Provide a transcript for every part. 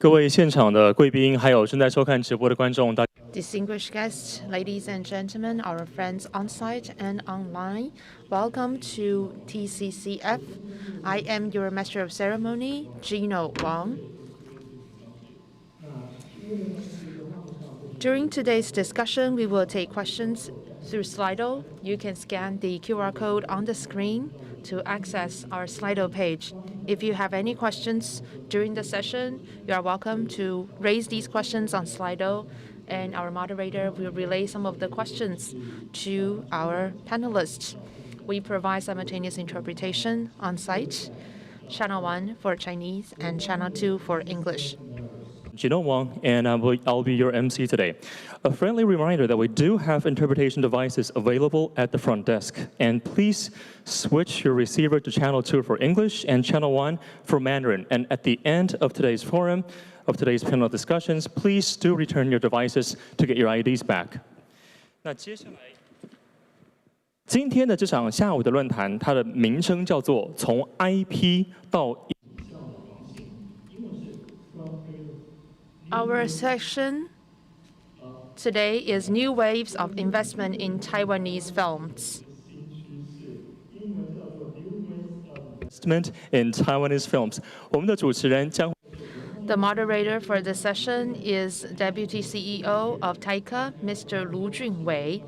各位现场的贵宾，还有正在收看直播的观众，大 Distinguished guests, ladies and gentlemen, our friends on site and online, welcome to TCCF. I am your Master of Ceremony, Gino Wang. During today's discussion, we will take questions through Slido. You can scan the QR code on the screen to access our Slido page. If you have any questions during the session, you are welcome to raise these questions on Slido, and our moderator will relay some of the questions to our panelists. We provide simultaneous interpretation on site, Channel 1 for Chinese and Channel 2 for English. Gino Wang, and I'll be your MC today. A friendly reminder that we do have interpretation devices available at the front desk. And please switch your receiver to channel 2 for English and channel 1 for Mandarin. And at the end of today's forum, of today's panel discussions, please do return your devices to get your IDs back. 那接下来，今天的这场下午的论坛，它的名称叫做“从 IP 到” Our session today is New Waves of Investment in Taiwanese Films. Investment in Taiwanese films. 我们的主持人将 The moderator for the session is Deputy CEO of TAICA, Mr. Lu Junwei.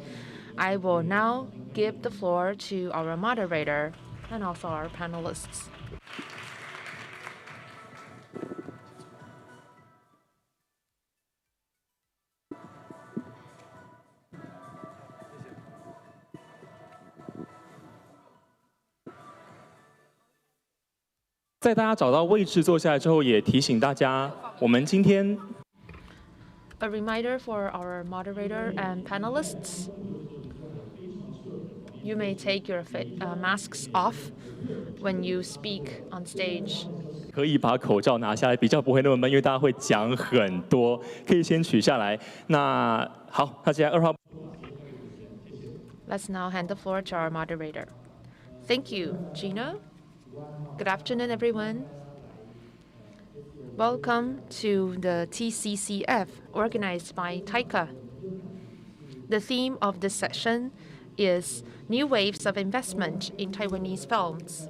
I will now give the floor to our moderator and also our panelists. 在大家找到位置坐下来之后，也提醒大家，我们今天 A reminder for our moderator and panelists. You may take your masks off when you speak on stage. 可以把口罩拿下来，比较不会那么闷，因为大家会讲很多，可以先取下来。那好，那接下来2号。Let's now hand the floor to our moderator. Thank you, Gino. Good afternoon, everyone. Welcome to the TCCF organized by TAICA. The theme of this session is New Waves of Investment in Taiwanese Films.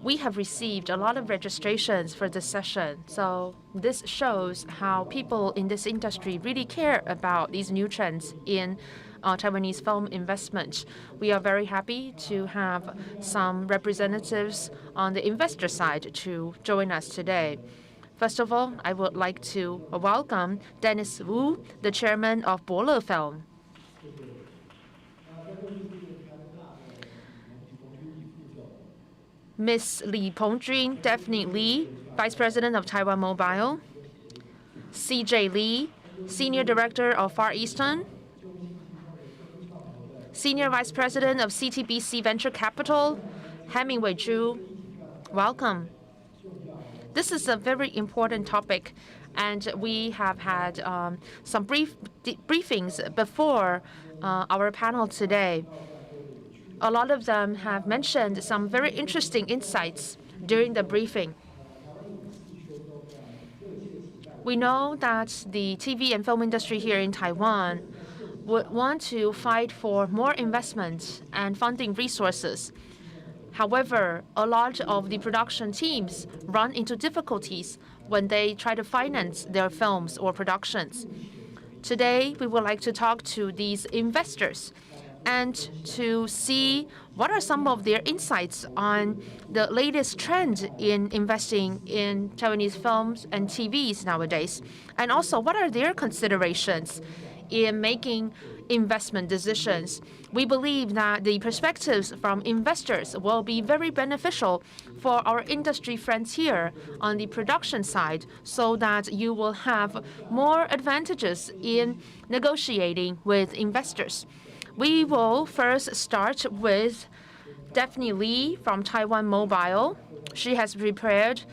We have received a lot of registrations for this session, so this shows how people in this industry really care about these new trends in Taiwanese film investment. We are very happy to have some representatives on the investor side to join us today. First of all, I would like to welcome Dennis Wu, the chairman of Bole Film. Ms. Li Pongjun, Daphne Li, Vice President of Taiwan Mobile. CJ Lee, Senior Director of Far Eastern. Senior Vice President of CTBC Venture Capital, Hemingway Zhu. Welcome. This is a very important topic, and we have had some briefings before our panel today. A lot of them have mentioned some very interesting insights during the briefing. We know that the TV and film industry here in Taiwan would want to fight for more investment and funding resources. However, a lot of the production teams run into difficulties when they try to finance their films or productions. Today, we would like to talk to these investors and to see what are some of their insights on the latest trend in investing in Taiwanese films and TVs nowadays, and also what are their considerations in making investment decisions. We believe that the perspectives from investors will be very beneficial for our industry friends here on the production side, so that you will have more advantages in negotiating with investors. We will first start with Daphne Lee from Taiwan Mobile. She has prepared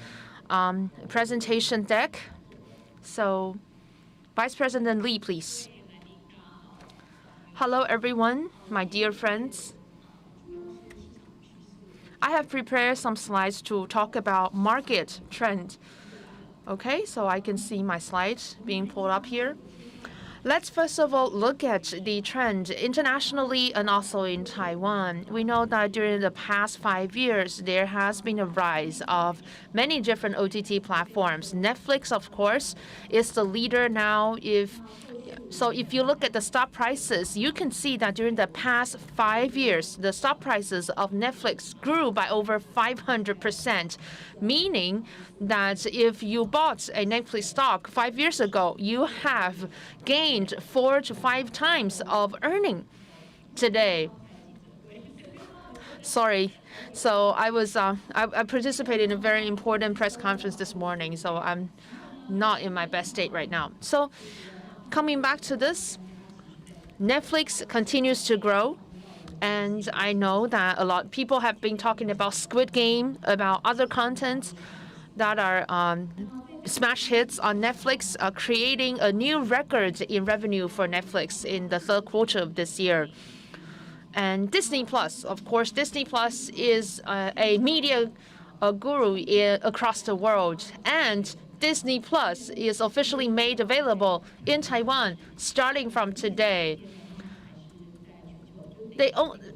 a presentation deck. So, Vice President Lee, please. Hello, everyone, my dear friends. I have prepared some slides to talk about market trend. Okay, so I can see my slides being pulled up here. Let's first of all look at the trend internationally and also in Taiwan. We know that during the past 5 years, there has been a rise of many different OTT platforms. Netflix, of course, is the leader now. If you look at the stock prices, you can see that during the past 5 years, the stock prices of Netflix grew by over 500%, meaning that if you bought a Netflix stock 5 years ago, you have gained 4 to 5 times of earning today. Sorry. So I participated in a very important press conference this morning, so I'm not in my best state right now. So coming back to this, Netflix continues to grow. And I know that a lot of people have been talking about Squid Game, about other content that are smash hits on Netflix, creating a new record in revenue for Netflix in the third quarter of this year. And Disney Plus, of course, Disney Plus is a media guru across the world. And Disney Plus is officially made available in Taiwan starting from today.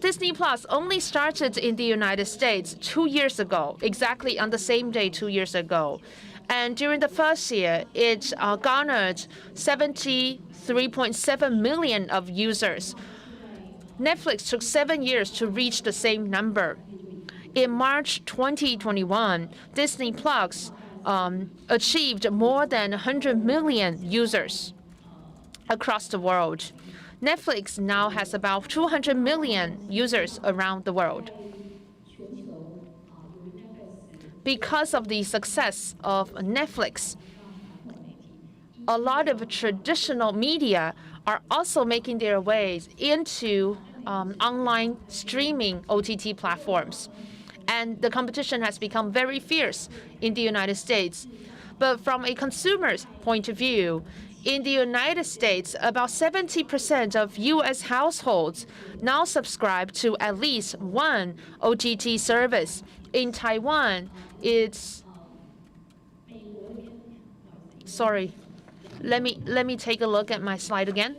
Disney Plus only started in the United States 2 years ago, exactly on the same day 2 years ago. And during the first year, it garnered 73.7 million of users. Netflix took 7 years to reach the same number. In March 2021, Disney Plus achieved more than 100 million users across the world. Netflix now has about 200 million users around the world. Because of the success of Netflix, a lot of traditional media are also making their ways into online streaming OTT platforms. And the competition has become very fierce in the United States. But from a consumer's point of view, in the United States, about 70% of U.S. households now subscribe to at least one OTT service. In Taiwan, sorry, let me take a look at my slide again.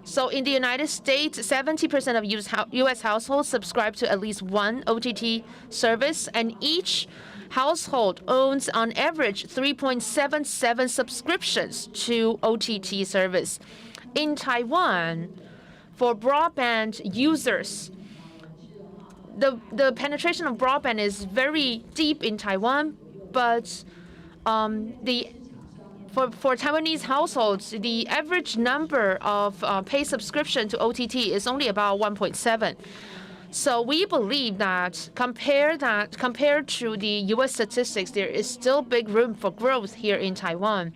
So in the United States, 70% of U.S. households subscribe to at least one OTT service, and each household owns on average 3.77 subscriptions to OTT service. In Taiwan, for broadband users, the penetration of broadband is very deep in Taiwan, but for Taiwanese households, the average number of paid subscription to OTT is only about 1.7. So we believe that compared to the U.S. statistics, there is still big room for growth here in Taiwan.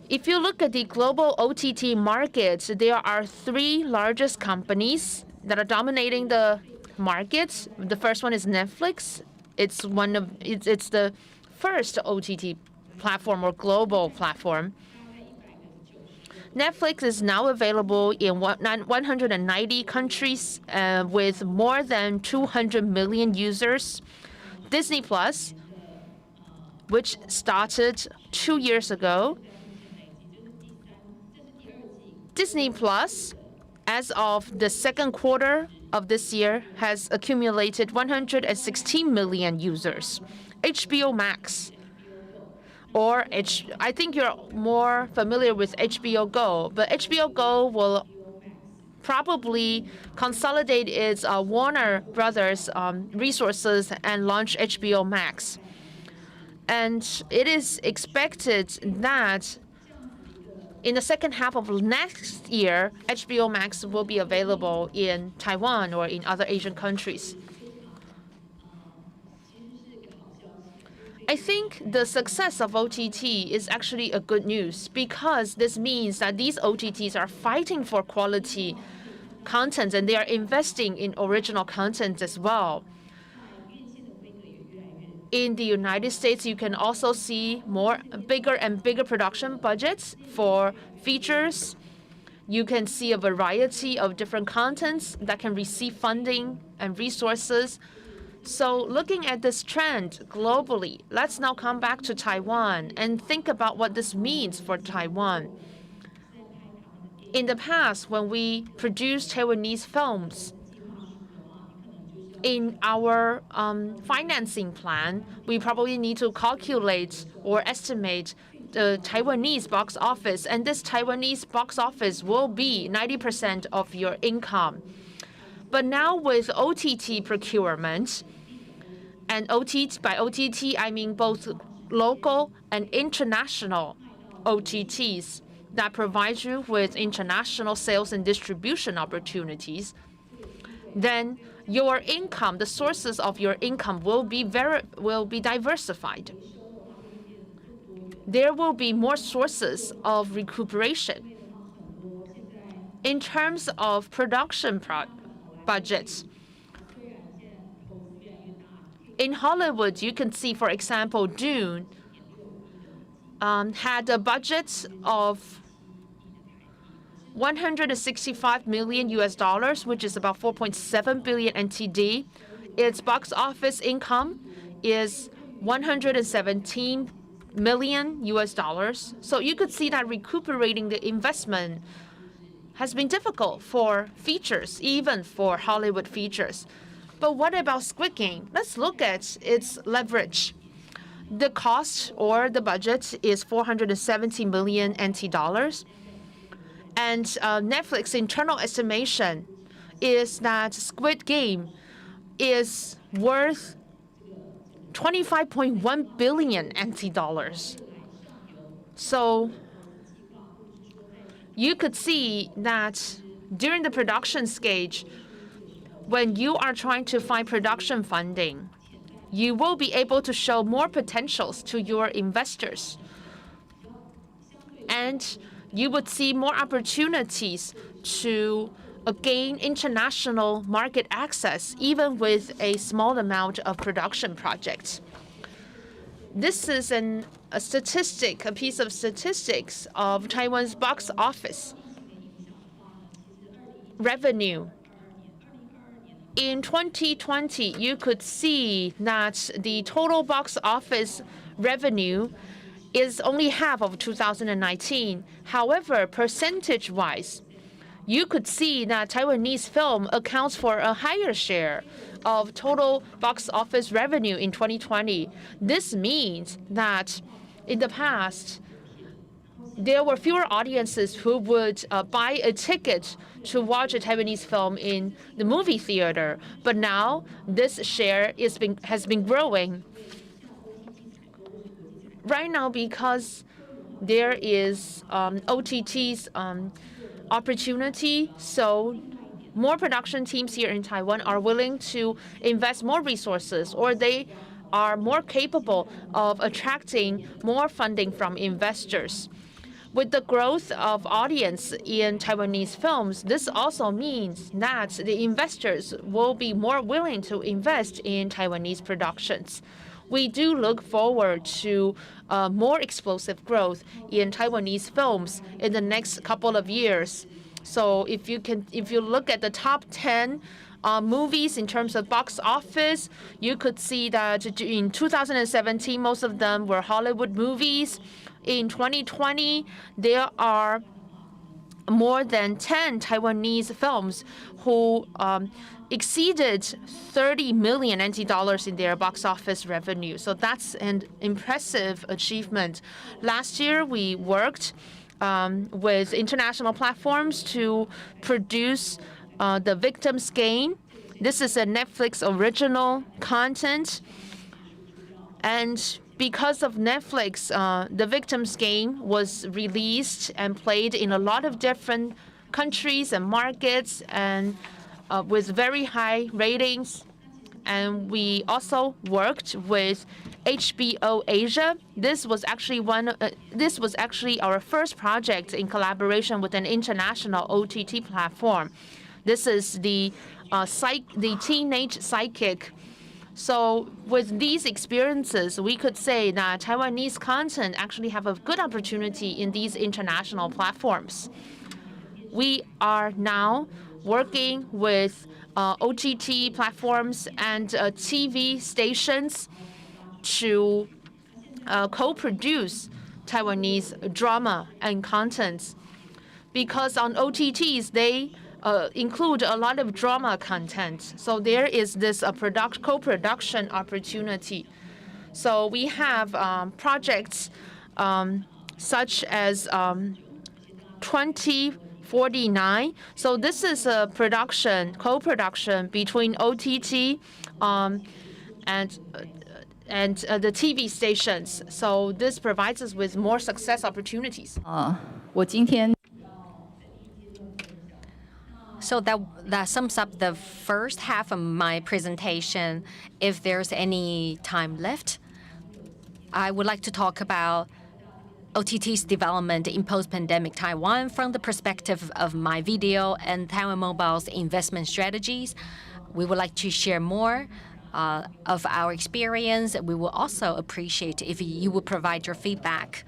If you look at the global OTT market, there are 3 largest companies that are dominating the market. The first one is Netflix. It's the first OTT platform or global platform. Netflix is now available in 190 countries with more than 200 million users. Disney Plus, which started 2 years ago. Disney Plus, as of the second quarter of this year, has accumulated 116 million users. HBO Max, I think you're more familiar with HBO Go, but HBO Go will probably consolidate its Warner Brothers resources and launch HBO Max. And it is expected that in the second half of next year, HBO Max will be available in Taiwan or in other Asian countries. I think the success of OTT is actually a good news because this means that these OTTs are fighting for quality content and they are investing in original content as well. In the United States, you can also see bigger and bigger production budgets for features. You can see a variety of different contents that can receive funding and resources. So looking at this trend globally, let's now come back to Taiwan and think about what this means for Taiwan. In the past, when we produced Taiwanese films, in our financing plan, we probably need to calculate or estimate the Taiwanese box office, and this Taiwanese box office will be 90% of your income. But now with OTT procurement, and by OTT, I mean both local and international OTTs that provide you with international sales and distribution opportunities, then your income, the sources of your income will be diversified. There will be more sources of recuperation. In terms of production budgets, in Hollywood, you can see, for example, Dune had a budget of 165 million US dollars, which is about 4.7 billion NTD. Its box office income is 117 million US dollars. So you could see that recuperating the investment has been difficult for features, even for Hollywood features. But what about Squid Game? Let's look at its leverage. The cost or the budget is 470 million NT dollars. And Netflix internal estimation is that Squid Game is worth 25.1 billion NT dollars. So you could see that during the production stage, when you are trying to find production funding, you will be able to show more potentials to your investors. And you would see more opportunities to gain international market access, even with a small amount of production projects. This is a piece of statistics of Taiwan's box office revenue. In 2020, you could see that the total box office revenue is only half of 2019. However, percentage-wise, you could see that Taiwanese film accounts for a higher share of total box office revenue in 2020. This means that in the past, there were fewer audiences who would buy a ticket to watch a Taiwanese film in the movie theater. But now this share has been growing. Right now, because there is OTT's opportunity, so more production teams here in Taiwan are willing to invest more resources, or they are more capable of attracting more funding from investors. With the growth of audience in Taiwanese films, this also means that the investors will be more willing to invest in Taiwanese productions. We do look forward to more explosive growth in Taiwanese films in the next couple of years. So if you look at the top 10 movies in terms of box office, you could see that in 2017, most of them were Hollywood movies. In 2020, there are more than 10 Taiwanese films who exceeded 30 million NT dollars in their box office revenue. So that's an impressive achievement. Last year, we worked with international platforms to produce The Victim's Game. This is a Netflix original content. And because of Netflix, The Victim's Game was released and played in a lot of different countries and markets, and with very high ratings. And we also worked with HBO Asia. This was actually our first project in collaboration with an international OTT platform. This is the Teenage Psychic. So with these experiences, we could say that Taiwanese content actually have a good opportunity in these international platforms. we are now working with OTT platforms and TV stations to co-produce Taiwanese drama and contents. Because on OTTs, they include a lot of drama content. So there is this co-production opportunity. So we have projects such as 2049. So this is a co-production between OTT and the TV stations. So this provides us with more success opportunities. So that sums up the first half of my presentation. If there's any time left, I would like to talk about OTT's development in post-pandemic Taiwan from the perspective of my video and Taiwan Mobile's investment strategies. We would like to share more of our experience. We will also appreciate if you would provide your feedback.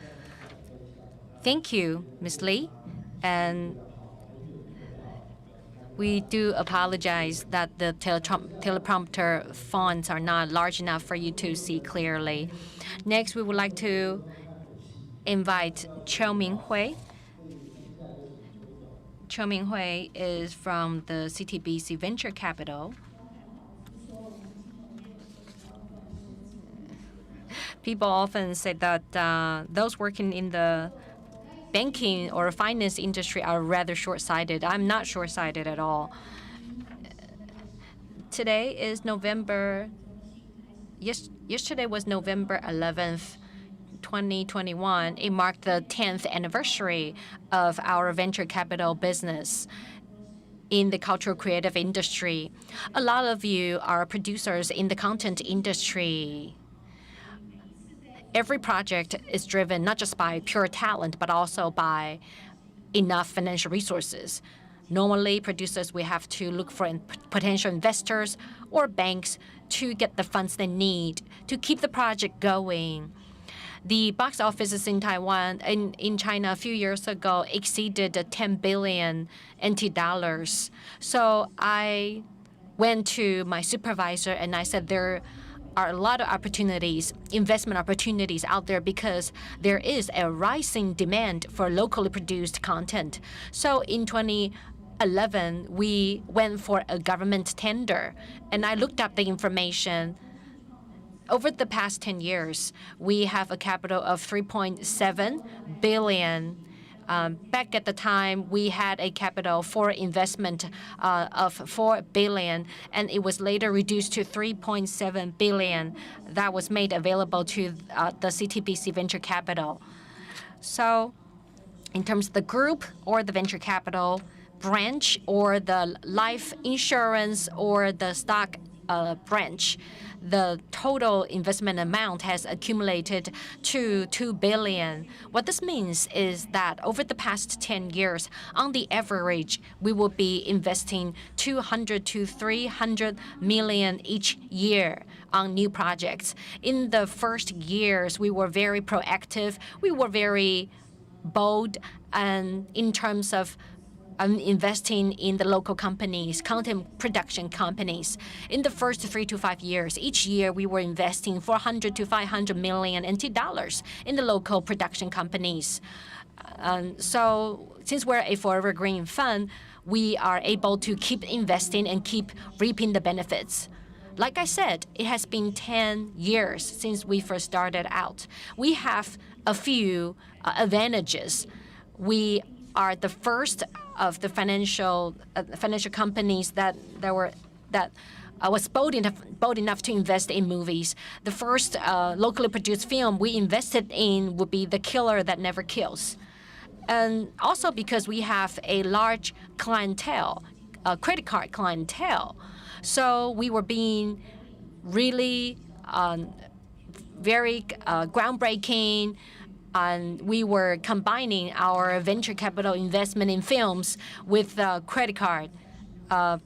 Thank you, Ms. Lee. And we do apologize that the teleprompter fonts are not large enough for you to see clearly. Next, we would like to invite Cho Minghui. Cho Minghui is from the CTBC Venture Capital. People often say that those working in the banking or finance industry are rather short-sighted. I'm not short-sighted at all. Today is yesterday was November 11th, 2021. It marked the 10th anniversary of our venture capital business in the cultural creative industry. A lot of you are producers in the content industry. Every project is driven not just by pure talent, but also by enough financial resources. Normally, producers, we have to look for potential investors or banks to get the funds they need to keep the project going. The box offices in Taiwan and in China a few years ago exceeded 10 billion NT dollars. So I went to my supervisor and I said there are a lot of opportunities, investment opportunities out there because there is a rising demand for locally produced content. So in 2011, we went for a government tender, and I looked up the information. Over the past 10 years, we have a capital of 3.7 billion. Back at the time, we had a capital for investment of 4 billion, and it was later reduced to 3.7 billion. That was made available to the CTBC Venture Capital. So in terms of the group or the venture capital branch or the life insurance or the stock branch, the total investment amount has accumulated to 2 billion. What this means is that over the past 10 years, on the average, we will be investing 200 to 300 million each year on new projects. In the first years, we were very proactive. We were very bold, and in terms of investing in the local companies, content production companies. In the first 3 to 5 years, each year we were investing 400 to 500 million NT dollars in the local production companies. So since we're a forever green fund, we are able to keep investing and keep reaping the benefits. Like I said, it has been 10 years since we first started out. We have a few advantages. We are the first of the financial companies that was bold enough to invest in movies. The first locally produced film we invested in would be The Killer That Never Kills. And also because we have a large clientele, credit card clientele. So we were being really very groundbreaking, and we were combining our venture capital investment in films with credit card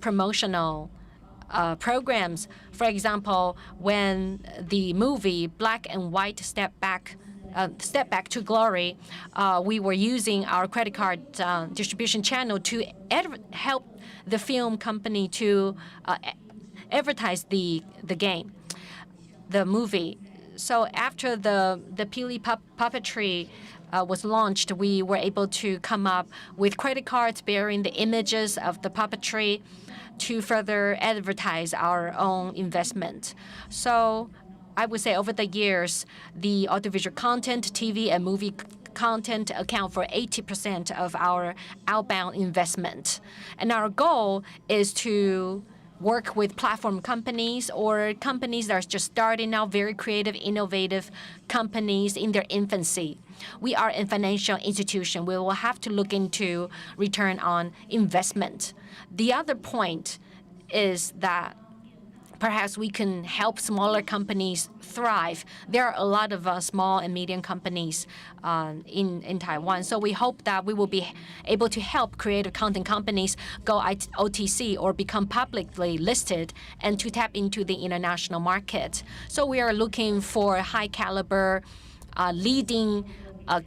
promotional programs. For example, when the movie Black and White Step Back step back to glory, we were using our credit card distribution channel to help the film company to advertise the game, the movie. So after the Peely puppetry was launched, we were able to come up with credit cards bearing the images of the puppetry to further advertise our own investment. So I would say over the years, the audiovisual content, TV and movie content account for 80% of our outbound investment. And our goal is to work with platform companies or companies that are just starting out, very creative, innovative companies in their infancy. We are a financial institution. We will have to look into return on investment. The other point is that perhaps we can help smaller companies thrive. There are a lot of small and medium companies in Taiwan. So we hope that we will be able to help creative content companies go OTC or become publicly listed and to tap into the international market. So we are looking for high caliber, leading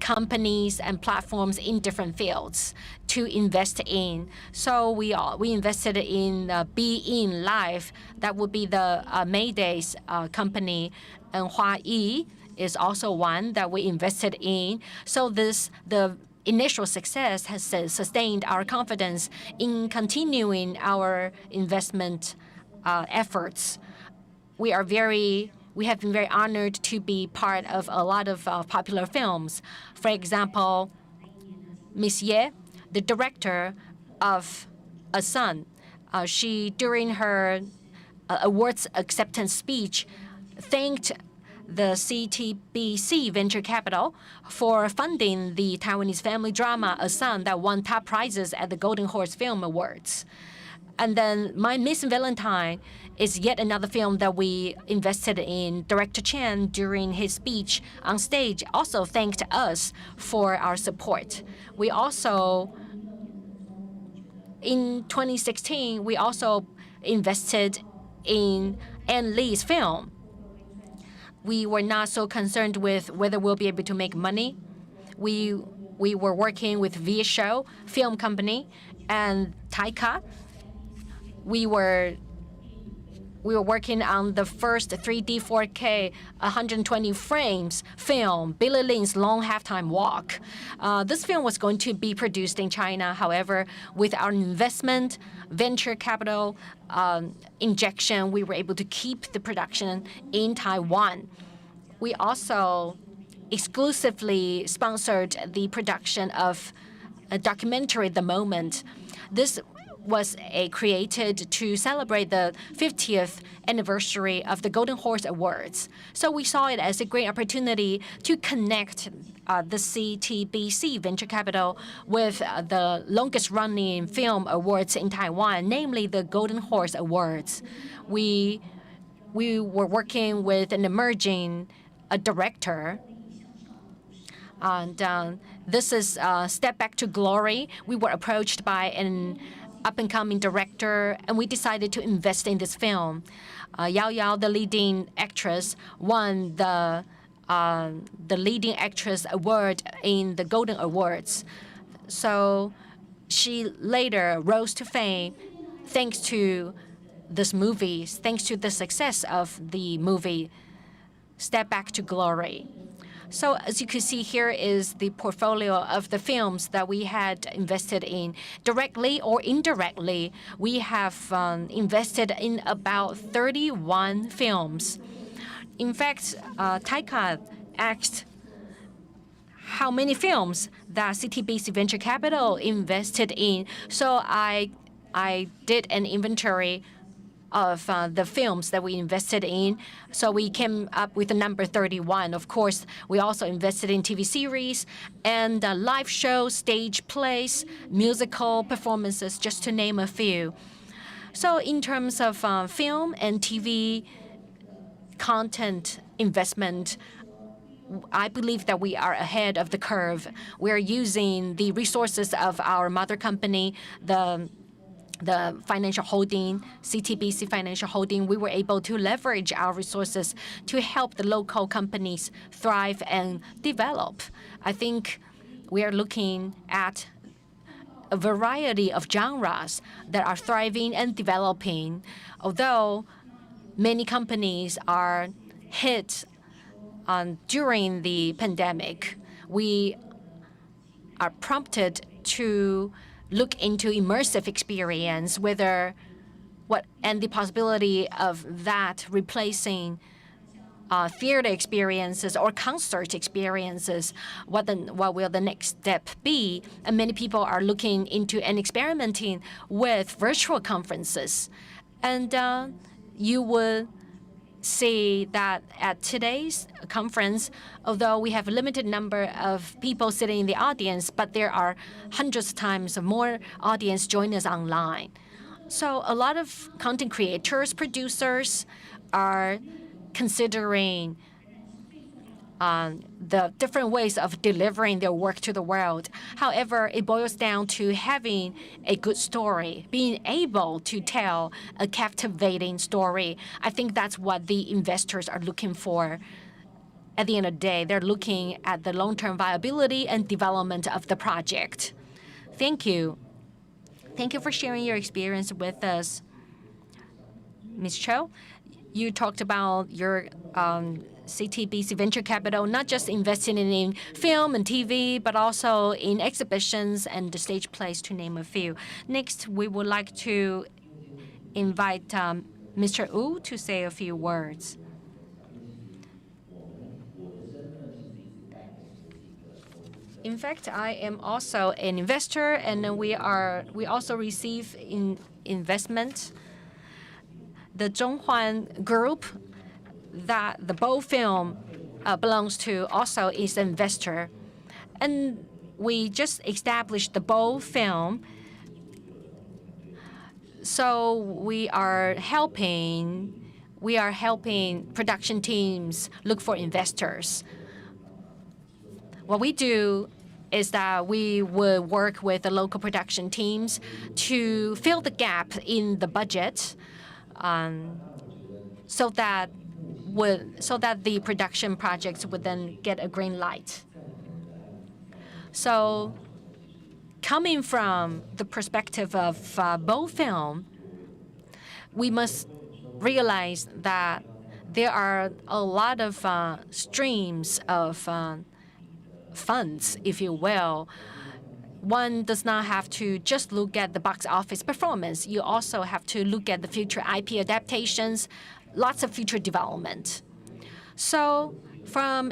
companies and platforms in different fields to invest in. So we invested in Be In Live. That would be the Mayday's company, and Huayi is also one that we invested in. So the initial success has sustained our confidence in continuing our investment efforts. We have been very honored to be part of a lot of popular films. For example, Miss Ye, the director of A Son, she, during her awards acceptance speech, thanked the CTBC Venture Capital for funding the Taiwanese family drama A Son that won top prizes at the Golden Horse Film Awards. And then My Miss Valentine is yet another film that we invested in. Director Chen, during his speech on stage, also thanked us for our support. We also, in 2016, we also invested in Ann Lee's film. We were not so concerned with whether we'll be able to make money. We were working with Via Show Film Company and Taika. We were working on the first 3D 4K 120 frames film, Billy Lynn's Long Halftime Walk. This film was going to be produced in China. However, with our investment, venture capital injection, we were able to keep the production in Taiwan. We also exclusively sponsored the production of a documentary, The Moment. This was created to celebrate the 50th anniversary of the Golden Horse Awards. So we saw it as a great opportunity to connect the CTBC Venture Capital with the longest-running film awards in Taiwan, namely the Golden Horse Awards. We were working with an emerging director, and this is Step Back to Glory. We were approached by an up-and-coming director, and we decided to invest in this film. Yao Yao, the leading actress, won the leading actress award in the Golden Awards. So she later rose to fame thanks to this movie, thanks to the success of the movie Step Back to Glory. So as you can see, here is the portfolio of the films that we had invested in. Directly or indirectly, we have invested in about 31 films. In fact, Taika asked how many films that CTBC Venture Capital invested in. So I did an inventory of the films that we invested in. So we came up with the number 31. Of course, we also invested in TV series and live shows, stage plays, musical performances, just to name a few. So in terms of film and TV content investment, I believe that we are ahead of the curve. We're using the resources of our mother company, the the financial holding, CTBC Financial Holding, we were able to leverage our resources to help the local companies thrive and develop. I think we are looking at a variety of genres that are thriving and developing. Although many companies are hit during the pandemic, we are prompted to look into immersive experience, and the possibility of that replacing theater experiences or concert experiences. What will the next step be? And many people are looking into and experimenting with virtual conferences. And you would see that at today's conference, although we have a limited number of people sitting in the audience, but there are hundreds of times more audience join us online. So a lot of content creators, producers are considering the different ways of delivering their work to the world. However, it boils down to having a good story, being able to tell a captivating story. I think that's what the investors are looking for. At the end of the day, they're looking at the long-term viability and development of the project. Thank you. Thank you for sharing your experience with us. Ms. Cho, you talked about your CTBC Venture Capital, not just investing in film and TV, but also in exhibitions and the stage plays, to name a few. Next, we would like to invite Mr. Wu to say a few words. In fact, I am also an investor, and we also receive investment. The Zhonghuan Group that the Bow Film belongs to also is an investor. And we just established the Bow Film. So we are helping production teams look for investors. What we do is that we would work with the local production teams to fill the gap in the budget, so that the production projects would then get a green light. So coming from the perspective of Bow Film, we must realize that there are a lot of streams of funds, if you will. One does not have to just look at the box office performance. You also have to look at the future IP adaptations, lots of future development. So from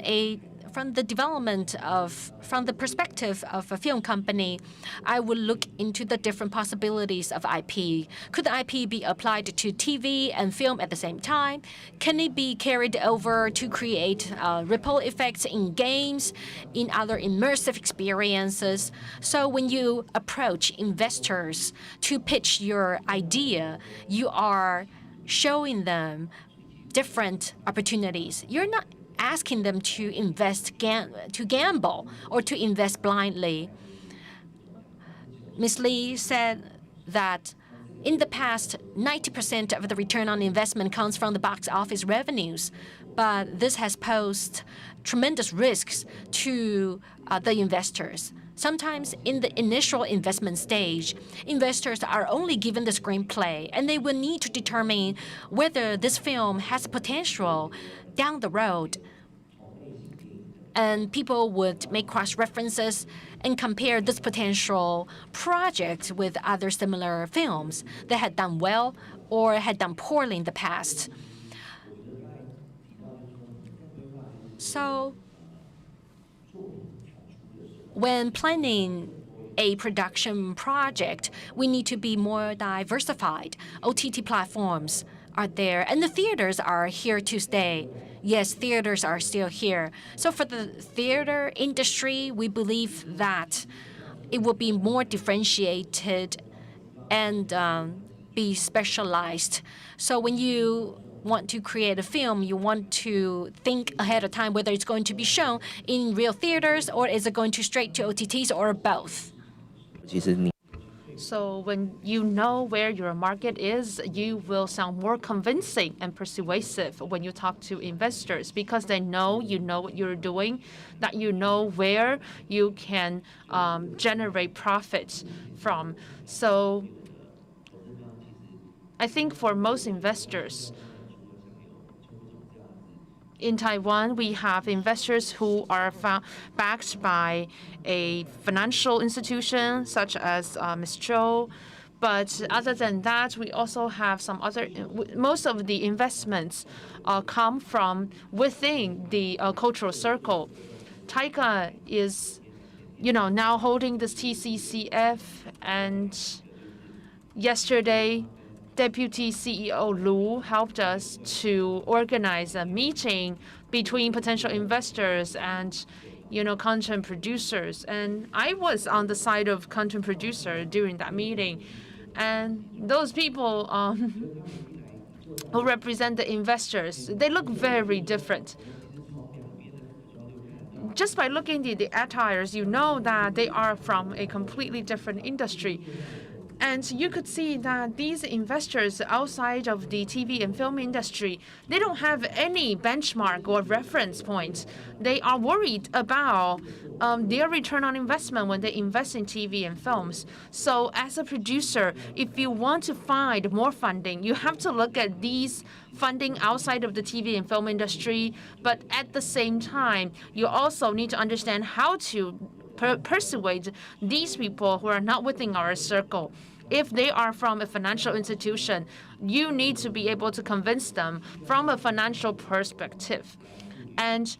the perspective of a film company, I would look into the different possibilities of IP. Could the IP be applied to TV and film at the same time? Can it be carried over to create ripple effects in games, in other immersive experiences? So when you approach investors to pitch your idea, you are showing them different opportunities. You're not asking them to to gamble or to invest blindly. Ms. Lee said that in the past, 90% of the return on investment comes from the box office revenues, but this has posed tremendous risks to the investors. Sometimes in the initial investment stage, investors are only given the screenplay, and they will need to determine whether this film has potential down the road. And people would make cross-references and compare this potential project with other similar films that had done well or had done poorly in the past. So when planning a production project, we need to be more diversified. OTT platforms are there, and the theaters are here to stay. Yes, theaters are still here. So for the theater industry, we believe that it will be more differentiated and be specialized. So when you want to create a film, you want to think ahead of time whether it's going to be shown in real theaters or is it going to straight to OTTs or both. So when you know where your market is, you will sound more convincing and persuasive when you talk to investors because they know you know what you're doing, that you know where you can generate profits from. So I think for most investors, in Taiwan, we have investors who are backed by a financial institution such as Ms. Zhou. But other than that, we also have some other. Most of the investments come from within the cultural circle. Taika is, now holding this TCCF, and yesterday, Deputy CEO Lu helped us to organize a meeting between potential investors and, content producers. And I was on the side of content producer during that meeting. And those people who represent the investors, they look very different. Just by looking at the attires, you know that they are from a completely different industry. And you could see that these investors outside of the TV and film industry, they don't have any benchmark or reference point. They are worried about their return on investment when they invest in TV and films. So as a producer, if you want to find more funding, you have to look at these funding outside of the TV and film industry. But at the same time, you also need to understand how to persuade these people who are not within our circle. If they are from a financial institution, you need to be able to convince them from a financial perspective. And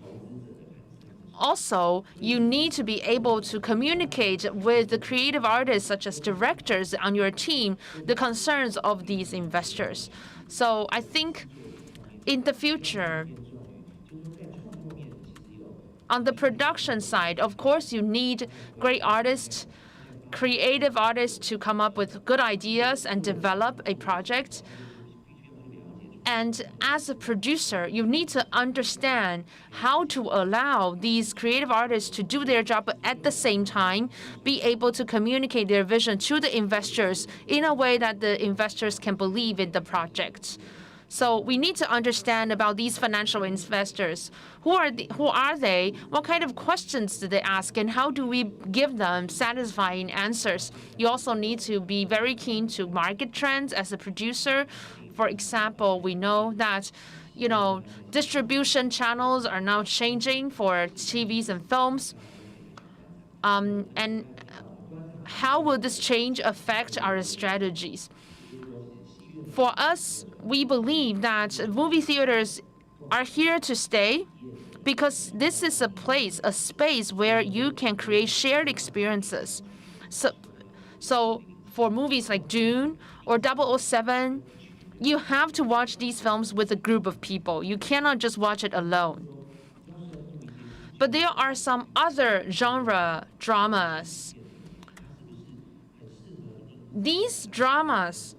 also, you need to be able to communicate with the creative artists, such as directors on your team, the concerns of these investors. So I think in the future, on the production side, of course, you need great artists, creative artists to come up with good ideas and develop a project. And as a producer, you need to understand how to allow these creative artists to do their job, but at the same time, be able to communicate their vision to the investors in a way that the investors can believe in the project. So we need to understand about these financial investors. Who are they? What kind of questions do they ask? And how do we give them satisfying answers? You also need to be very keen to market trends as a producer. For example, we know that, distribution channels are now changing for TVs and films. And how will this change affect our strategies? For us, we believe that movie theaters are here to stay because this is a space where you can create shared experiences. So for movies like Dune or 007, you have to watch these films with a group of people. You cannot just watch it alone. But there are some other genre dramas. These dramas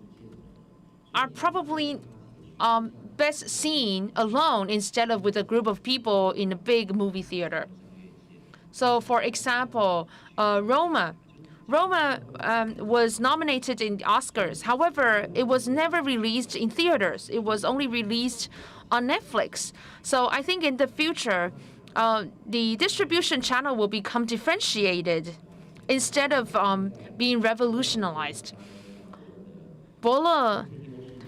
are probably best seen alone instead of with a group of people in a big movie theater. So, for example, Roma. Roma was nominated in the Oscars. However, it was never released in theaters. It was only released on Netflix. So I think in the future, the distribution channel will become differentiated instead of being revolutionized. Bola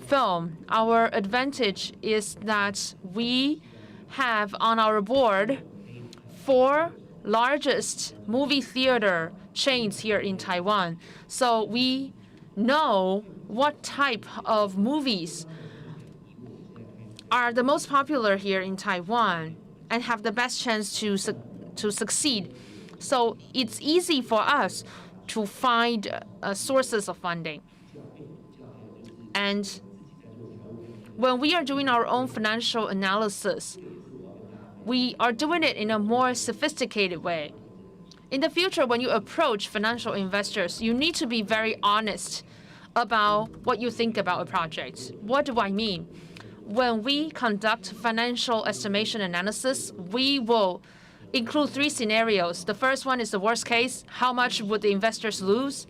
film, our advantage is that we have on our board 4 largest movie theater chains here in Taiwan. So we know what type of movies are the most popular here in Taiwan and have the best chance to succeed. So it's easy for us to find sources of funding. And when we are doing our own financial analysis, we are doing it in a more sophisticated way. In the future, when you approach financial investors, you need to be very honest about what you think about a project. What do I mean? When we conduct financial estimation analysis, we will include 3 scenarios. The first one is the worst case. How much would the investors lose?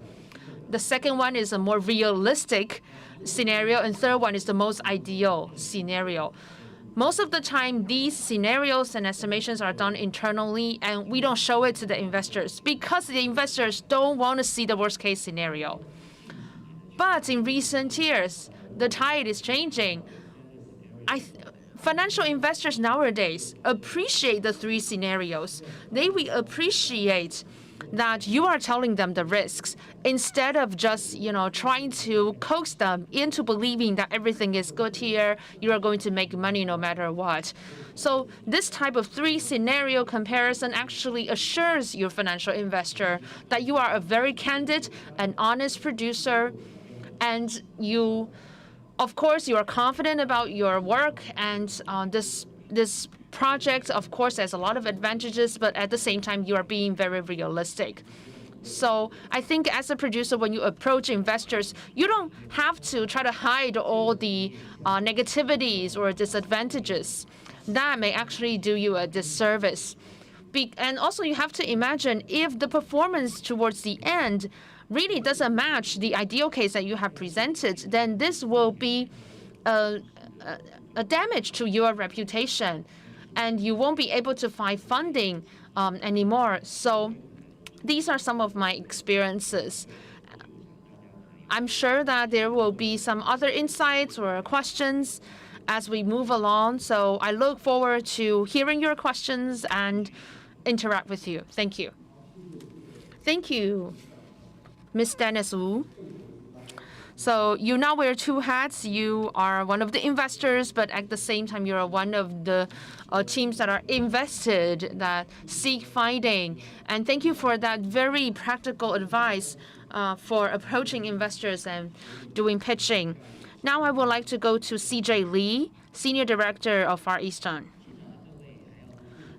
The second one is a more realistic scenario, and third one is the most ideal scenario. Most of the time, these scenarios and estimations are done internally, and we don't show it to the investors because the investors don't want to see the worst case scenario. But in recent years, the tide is changing. Financial investors nowadays appreciate the three scenarios. They will appreciate that you are telling them the risks instead of just, trying to coax them into believing that everything is good here, you are going to make money no matter what. So this type of three scenario comparison actually assures your financial investor that you are a very candid and honest producer, and of course, you are confident about your work, and this project, of course, has a lot of advantages, but at the same time, you are being very realistic. So I think as a producer, when you approach investors, you don't have to try to hide all the negativities or disadvantages. That may actually do you a disservice. And also, you have to imagine if the performance towards the end really doesn't match the ideal case that you have presented, then this will be a damage to your reputation, and you won't be able to find funding anymore. So these are some of my experiences. I'm sure that there will be some other insights or questions as we move along. So I look forward to hearing your questions and interact with you. Thank you. Thank you, Ms. Dennis Wu. So you now wear two hats. You are one of the investors, but at the same time, you're one of the teams that are invested, that seek funding. And thank you for that very practical advice for approaching investors and doing pitching. Now I would like to go to CJ Lee, Senior Director of Far Eastern.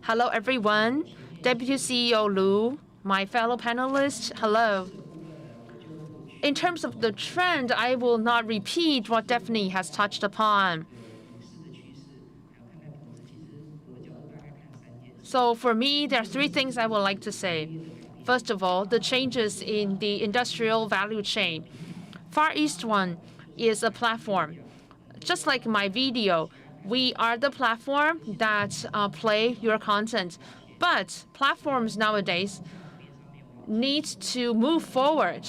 Hello, everyone. Deputy CEO Lu, my fellow panelists, hello. In terms of the trend, I will not repeat what Daphne has touched upon. So for me, there are three things I would like to say. First of all, the changes in the industrial value chain. Far East One is a platform. Just like my video, we are the platform that play your content. But platforms nowadays need to move forward,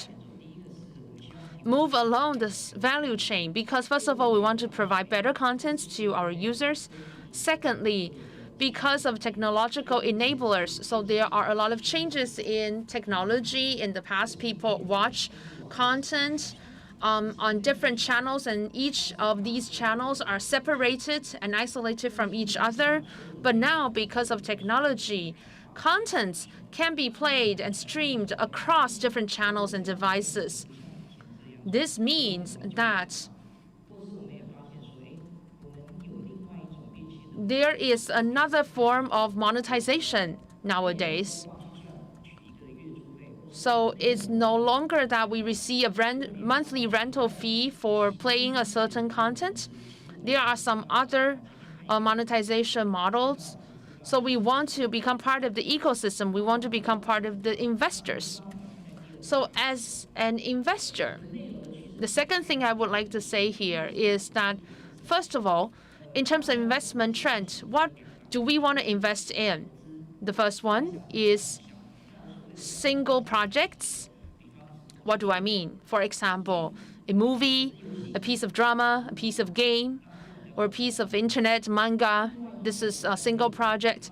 move along this value chain, because first of all, we want to provide better content to our users. Secondly, because of technological enablers, so there are a lot of changes in technology. In the past, people watch content on different channels, and each of these channels are separated and isolated from each other. But now, because of technology, content can be played and streamed across different channels and devices. This means that there is another form of monetization nowadays. So it's no longer that we receive a monthly rental fee for playing a certain content. There are some other monetization models. So we want to become part of the ecosystem. We want to become part of the investors. So as an investor, the second thing I would like to say here is that, first of all, in terms of investment trend, what do we want to invest in? The first one is single projects. What do I mean? For example, a movie, a piece of drama, a piece of game, or a piece of internet manga. This is a single project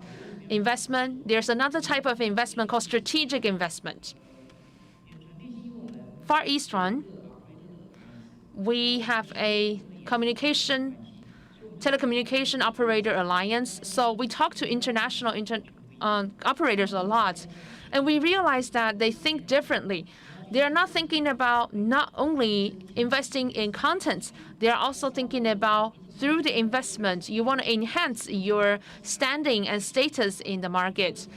investment. There's another type of investment called strategic investment. Far East One, we have a telecommunication operator alliance. So we talk to international operators a lot, and we realize that they think differently. They are not thinking about not only investing in content, they are also thinking about through the investment, you want to enhance your standing and status in the market.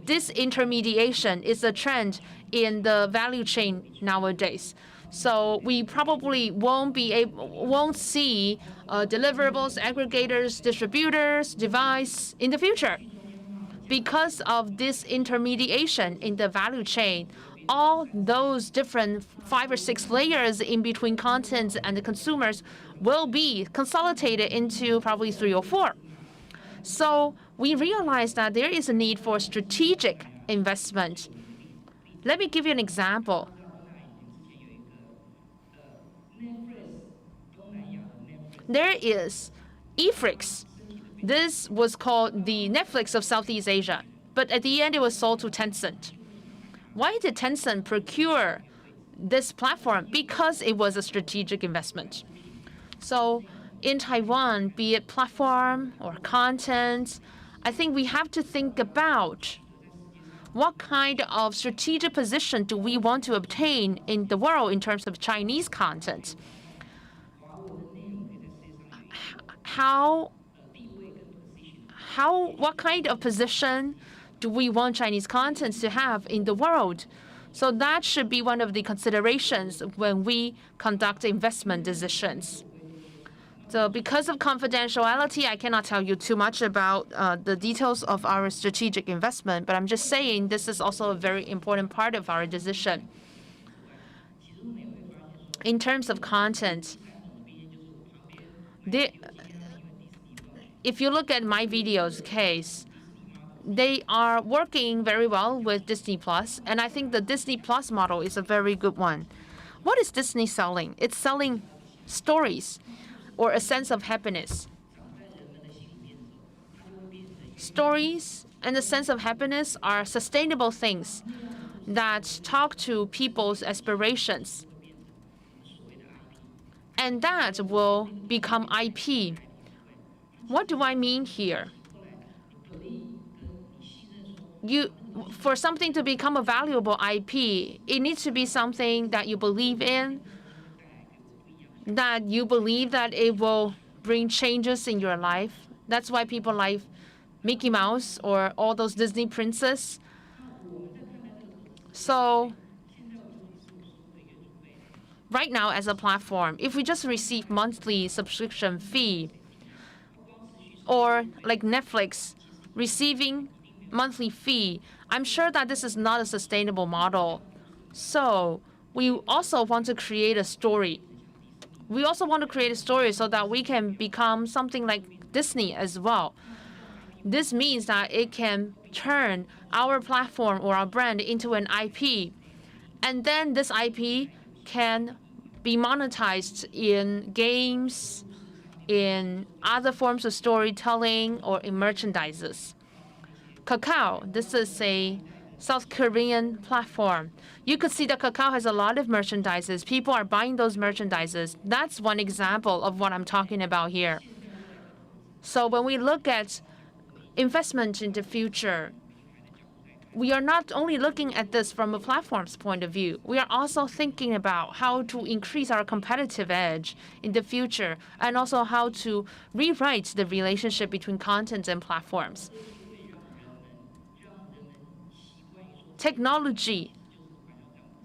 This intermediation is a trend in the value chain nowadays. So we probably won't see deliverables, aggregators, distributors, device in the future. Because of this intermediation in the value chain, all those different 5 or 6 layers in between content and the consumers will be consolidated into probably 3 or 4. So we realize that there is a need for strategic investment. Let me give you an example. There is eFlix. This was called the Netflix of Southeast Asia, but at the end it was sold to Tencent. Why did Tencent procure this platform? Because it was a strategic investment. So in Taiwan, be it platform or content, I think we have to think about what kind of strategic position do we want to obtain in the world in terms of Chinese content. What kind of position do we want Chinese content to have in the world? So that should be one of the considerations when we conduct investment decisions. So because of confidentiality, I cannot tell you too much about the details of our strategic investment, but I'm just saying this is also a very important part of our decision. In terms of content, if you look at my videos case, they are working very well with Disney Plus, and I think the Disney Plus model is a very good one. What is Disney selling? It's selling stories or a sense of happiness. Stories and a sense of happiness are sustainable things that talk to people's aspirations. And that will become IP. What do I mean here? For something to become a valuable IP, it needs to be something that you believe in, that you believe that it will bring changes in your life. That's why people like Mickey Mouse or all those Disney princesses. So right now as a platform, if we just receive monthly subscription fee, or like Netflix receiving monthly fee, I'm sure that this is not a sustainable model. So we also want to create a story. We also want to create a story so that we can become something like Disney as well. This means that it can turn our platform or our brand into an IP. And then this IP can be monetized in games, in other forms of storytelling, or in merchandises. Kakao, this is a South Korean platform. You could see that Kakao has a lot of merchandises. People are buying those merchandises. That's one example of what I'm talking about here. So when we look at investment in the future, we are not only looking at this from a platform's point of view, we are also thinking about how to increase our competitive edge in the future, and also how to rewrite the relationship between content and platforms. Technology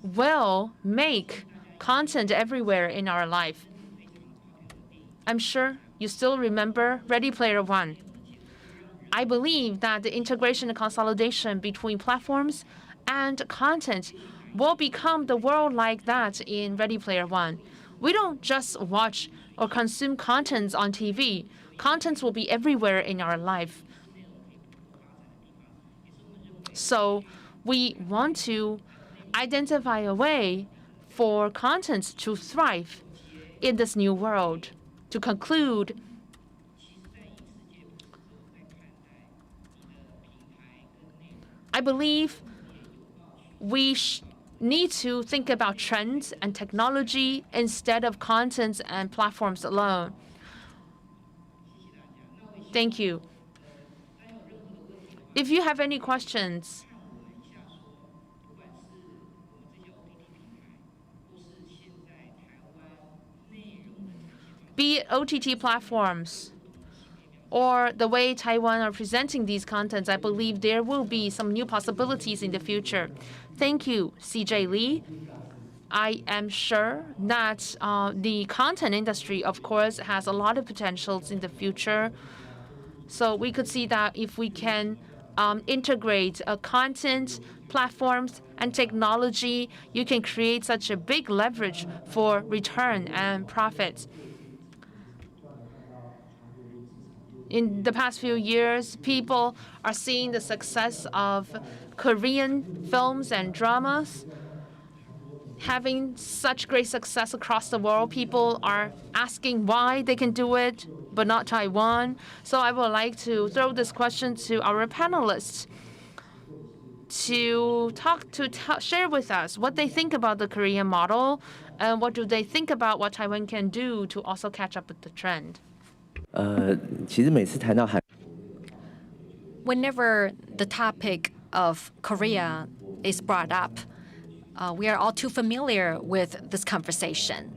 will make content everywhere in our life. I'm sure you still remember Ready Player One. I believe that the integration and consolidation between platforms and content will become the world like that in Ready Player One. We don't just watch or consume content on TV. Content will be everywhere in our life. So we want to identify a way for content to thrive in this new world. To conclude, I believe we need to think about trends and technology instead of content and platforms alone. Thank you. If you have any questions, be it OTT platforms or the way Taiwan are presenting these contents, I believe there will be some new possibilities in the future. Thank you, CJ Lee. I am sure that the content industry, of course, has a lot of potentials in the future. So we could see that if we can integrate content, platforms, and technology, you can create such a big leverage for return and profits. In the past few years, people are seeing the success of Korean films and dramas having such great success across the world. People are asking why they can do it, but not Taiwan. So I would like to throw this question to our panelists to share with us what they think about the Korean model and what do they think about what Taiwan can do to also catch up with the trend. 其实每次谈到韩 Whenever the topic of Korea is brought up, we are all too familiar with this conversation.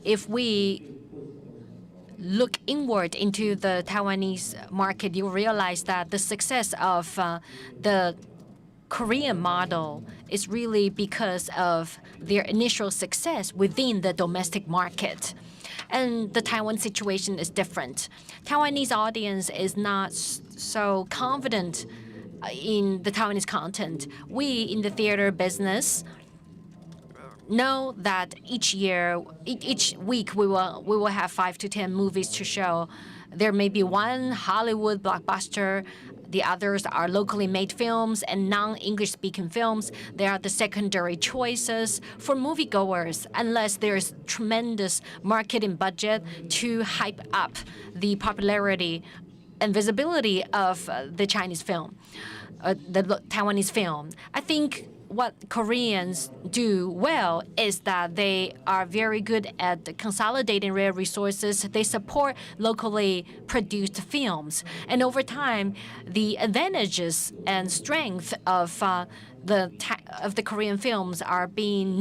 If we look inward into the Taiwanese market, you realize that the success of the Korean model is really because of their initial success within the domestic market. And the Taiwan situation is different. Taiwanese audience is not so confident in the Taiwanese content. We in the theater business know that each week we will have 5 to 10 movies to show. There may be one Hollywood blockbuster. The others are locally made films and non-English speaking films. They are the secondary choices for moviegoers unless there's tremendous marketing budget to hype up the popularity and visibility of the Chinese film, the Taiwanese film. I think what Koreans do well is that they are very good at consolidating rare resources. They support locally produced films. And over time, the advantages and strength of the Korean films are being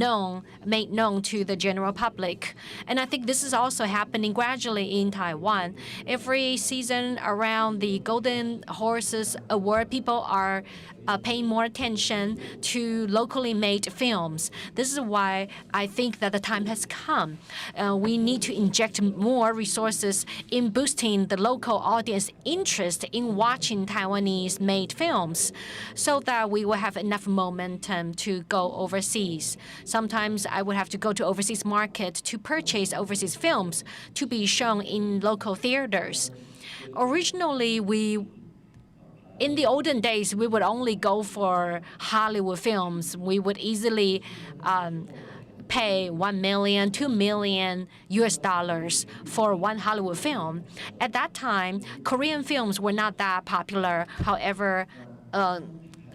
made known to the general public. And I think this is also happening gradually in Taiwan. Every season around the Golden Horses Award, people are paying more attention to locally made films. This is why I think that the time has come. We need to inject more resources in boosting the local audience interest in watching Taiwanese-made films so that we will have enough momentum to go overseas. Sometimes I would have to go to overseas market to purchase overseas films to be shown in local theaters. Originally, in the olden days, we would only go for Hollywood films. We would easily pay $1 million, $2 million US for one Hollywood film. At that time, Korean films were not that popular. However,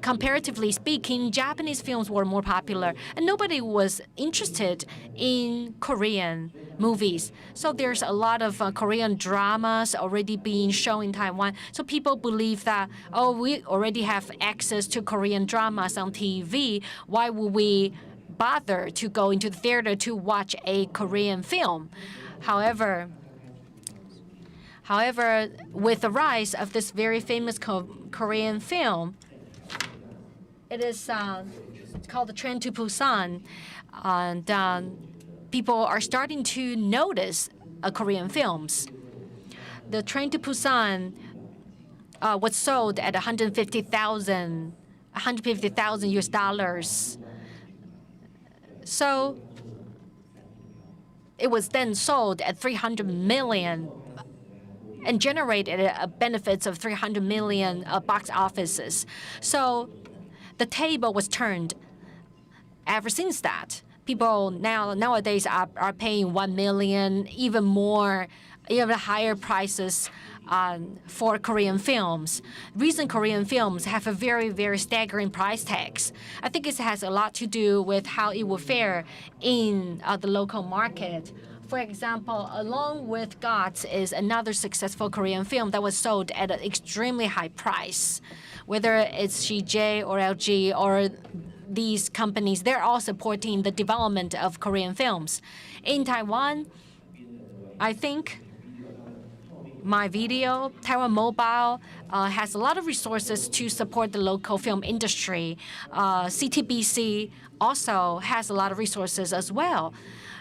comparatively speaking, Japanese films were more popular, and nobody was interested in Korean movies. So there's a lot of Korean dramas already being shown in Taiwan. So people believe that, oh, we already have access to Korean dramas on TV. Why would we bother to go into the theater to watch a Korean film? However, with the rise of this very famous Korean film, it is called The Train to Busan, and people are starting to notice Korean films. The Train to Busan was sold at $150,000 US. So it was then sold at $300 million and generated benefits of $300 million box offices. So the table was turned ever since that. People nowadays are paying $1 million, even more, even higher prices for Korean films. Recent Korean films have a very, very staggering price tags. I think it has a lot to do with how it will fare in the local market. For example, Along with Gods is another successful Korean film that was sold at an extremely high price. Whether it's CJ or LG or these companies, they're all supporting the development of Korean films. In Taiwan, I think My Video, Taiwan Mobile has a lot of resources to support the local film industry. CTBC also has a lot of resources as well.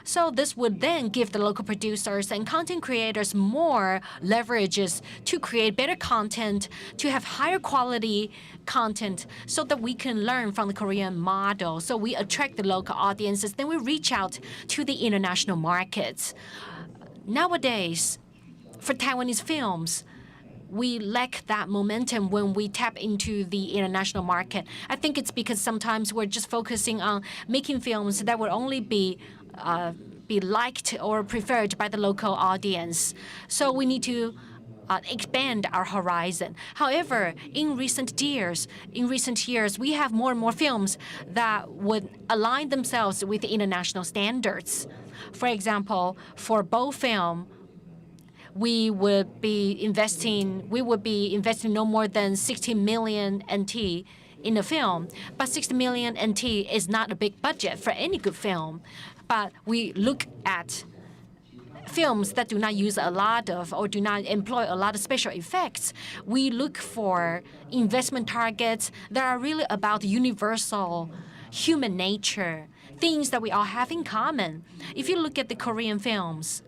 So this would then give the local producers and content creators more leverages to create better content, to have higher quality content, so that we can learn from the Korean model. So we attract the local audiences, then we reach out to the international markets. Nowadays, for Taiwanese films, we lack that momentum when we tap into the international market. I think it's because sometimes we're just focusing on making films that would only be liked or preferred by the local audience. So we need to expand our horizon. However, in recent years, we have more and more films that would align themselves with the international standards. For example, for Bo film, we would be investing no more than 60 million NT in a film. But 60 million NT is not a big budget for any good film. But we look at films that do not use a lot of or do not employ a lot of special effects. We look for investment targets that are really about universal human nature, things that we all have in common. If you look at the Korean films,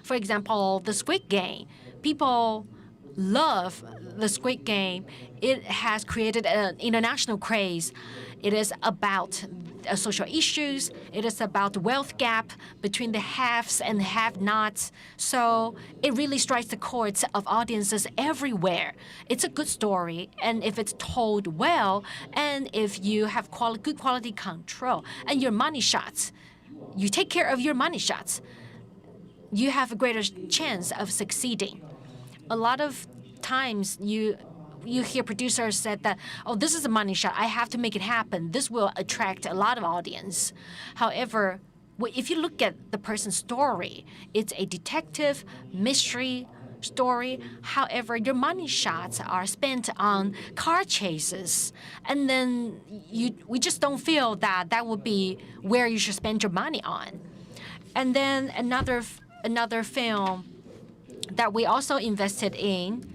for example, the Squid Game, people love the Squid Game. It has created an international craze. It is about social issues. It is about the wealth gap between the haves and have-nots. So it really strikes the chords of audiences everywhere. It's a good story, and if it's told well, and if you have good quality control, and your money shots, you take care of your money shots, you have a greater chance of succeeding. A lot of times you hear producers said that, oh, this is a money shot, I have to make it happen. This will attract a lot of audience. However, if you look at the person's story, it's a detective mystery story. However, your money shots are spent on car chases, and then we just don't feel that would be where you should spend your money on. And then another film that we also invested in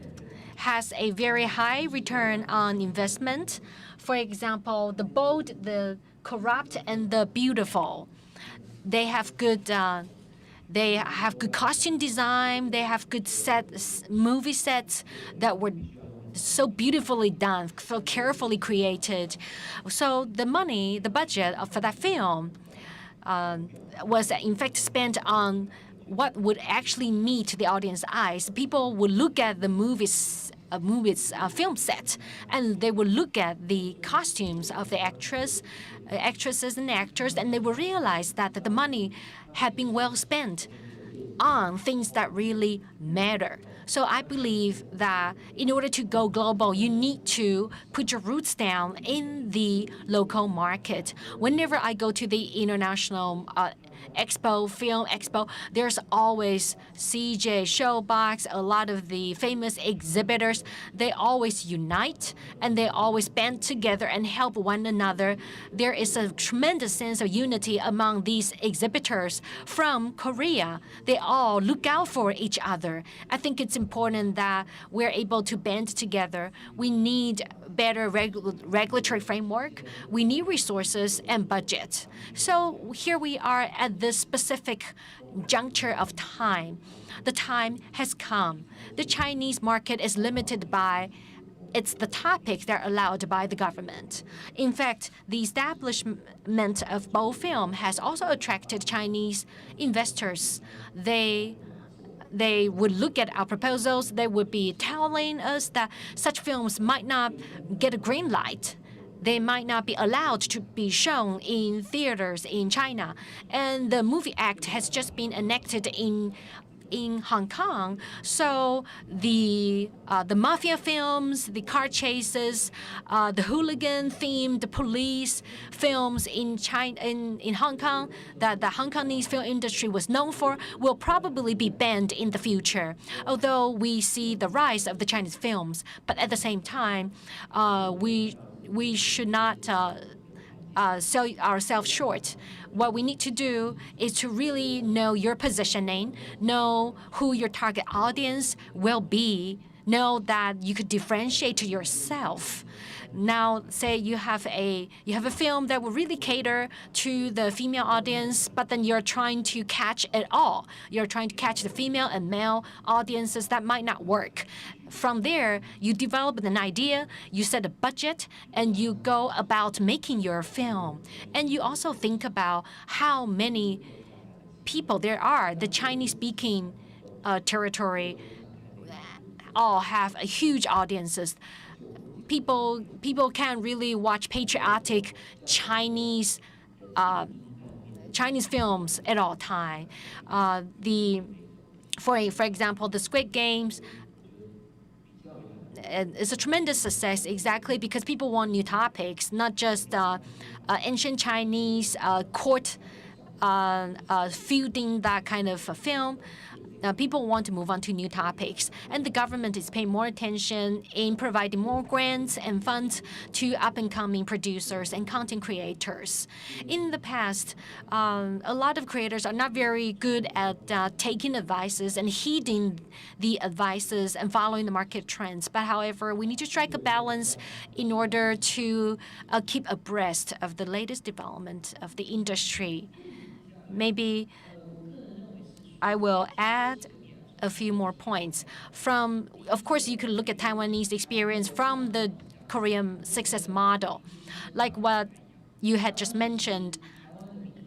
has a very high return on investment. For example, The Bold, The Corrupt, and The Beautiful. They have good costume design. They have good movie sets that were so beautifully done, so carefully created. So the budget for that film was in fact spent on what would actually meet the audience eyes. People would look at the movie's film set, and they would look at the costumes of the actresses and actors, and they will realize that the money had been well spent on things that really matter. So I believe that in order to go global, you need to put your roots down in the local market. Whenever I go to the international film expo, there's always CJ, Showbox, a lot of the famous exhibitors. They always unite, and they always band together and help one another. There is a tremendous sense of unity among these exhibitors from Korea. They all look out for each other. I think it's important that we're able to band together. We need better regulatory framework. We need resources and budget. So here we are at this specific juncture of time. The time has come. The Chinese market is limited by the topics that are allowed by the government. In fact, the establishment of Bo Film has also attracted Chinese investors. They would look at our proposals. They would be telling us that such films might not get a green light. They might not be allowed to be shown in theaters in China. And the Movie Act has just been enacted in Hong Kong. So the mafia films, the car chases, the hooligan-themed police films in Hong Kong that the Hong Kongese film industry was known for will probably be banned in the future. Although we see the rise of the Chinese films, but at the same time, we should not sell ourselves short. What we need to do is to really know your positioning, know who your target audience will be, know that you could differentiate yourself. Now, say you have a film that will really cater to the female audience, but then you're trying to catch it all. You're trying to catch the female and male audiences. That might not work. From there, you develop an idea, you set a budget, and you go about making your film. And you also think about how many people there are. The Chinese-speaking territory all have a huge audiences. People can't really watch patriotic Chinese films at all time. For example, the Squid Games is a tremendous success exactly because people want new topics, not just ancient Chinese court feuding, that kind of film. People want to move on to new topics, and the government is paying more attention in providing more grants and funds to up-and-coming producers and content creators. In the past, a lot of creators are not very good at taking advices and heeding the advices and following the market trends. But however, we need to strike a balance in order to keep abreast of the latest development of the industry. Maybe I will add a few more points. Of course, you could look at Taiwanese experience from the Korean success model. Like what you had just mentioned,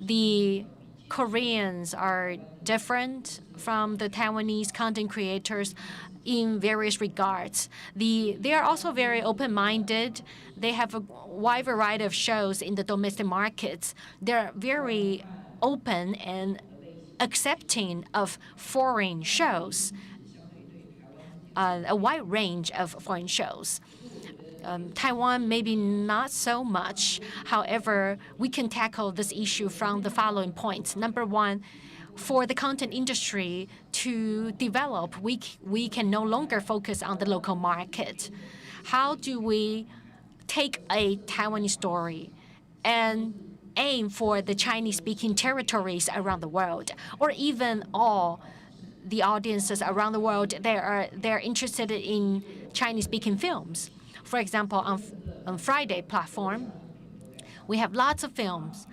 the Koreans are different from the Taiwanese content creators in various regards. They are also very open-minded. They have a wide variety of shows in the domestic markets. They're very open and accepting of foreign shows, a wide range of foreign shows. Taiwan, maybe not so much. However, we can tackle this issue from the following points. Number one, for the content industry to develop, we can no longer focus on the local market. How do we take a Taiwanese story and aim for the Chinese-speaking territories around the world, or even all the audiences around the world? They're interested in Chinese-speaking films. For example, on Friday platform, we have lots of films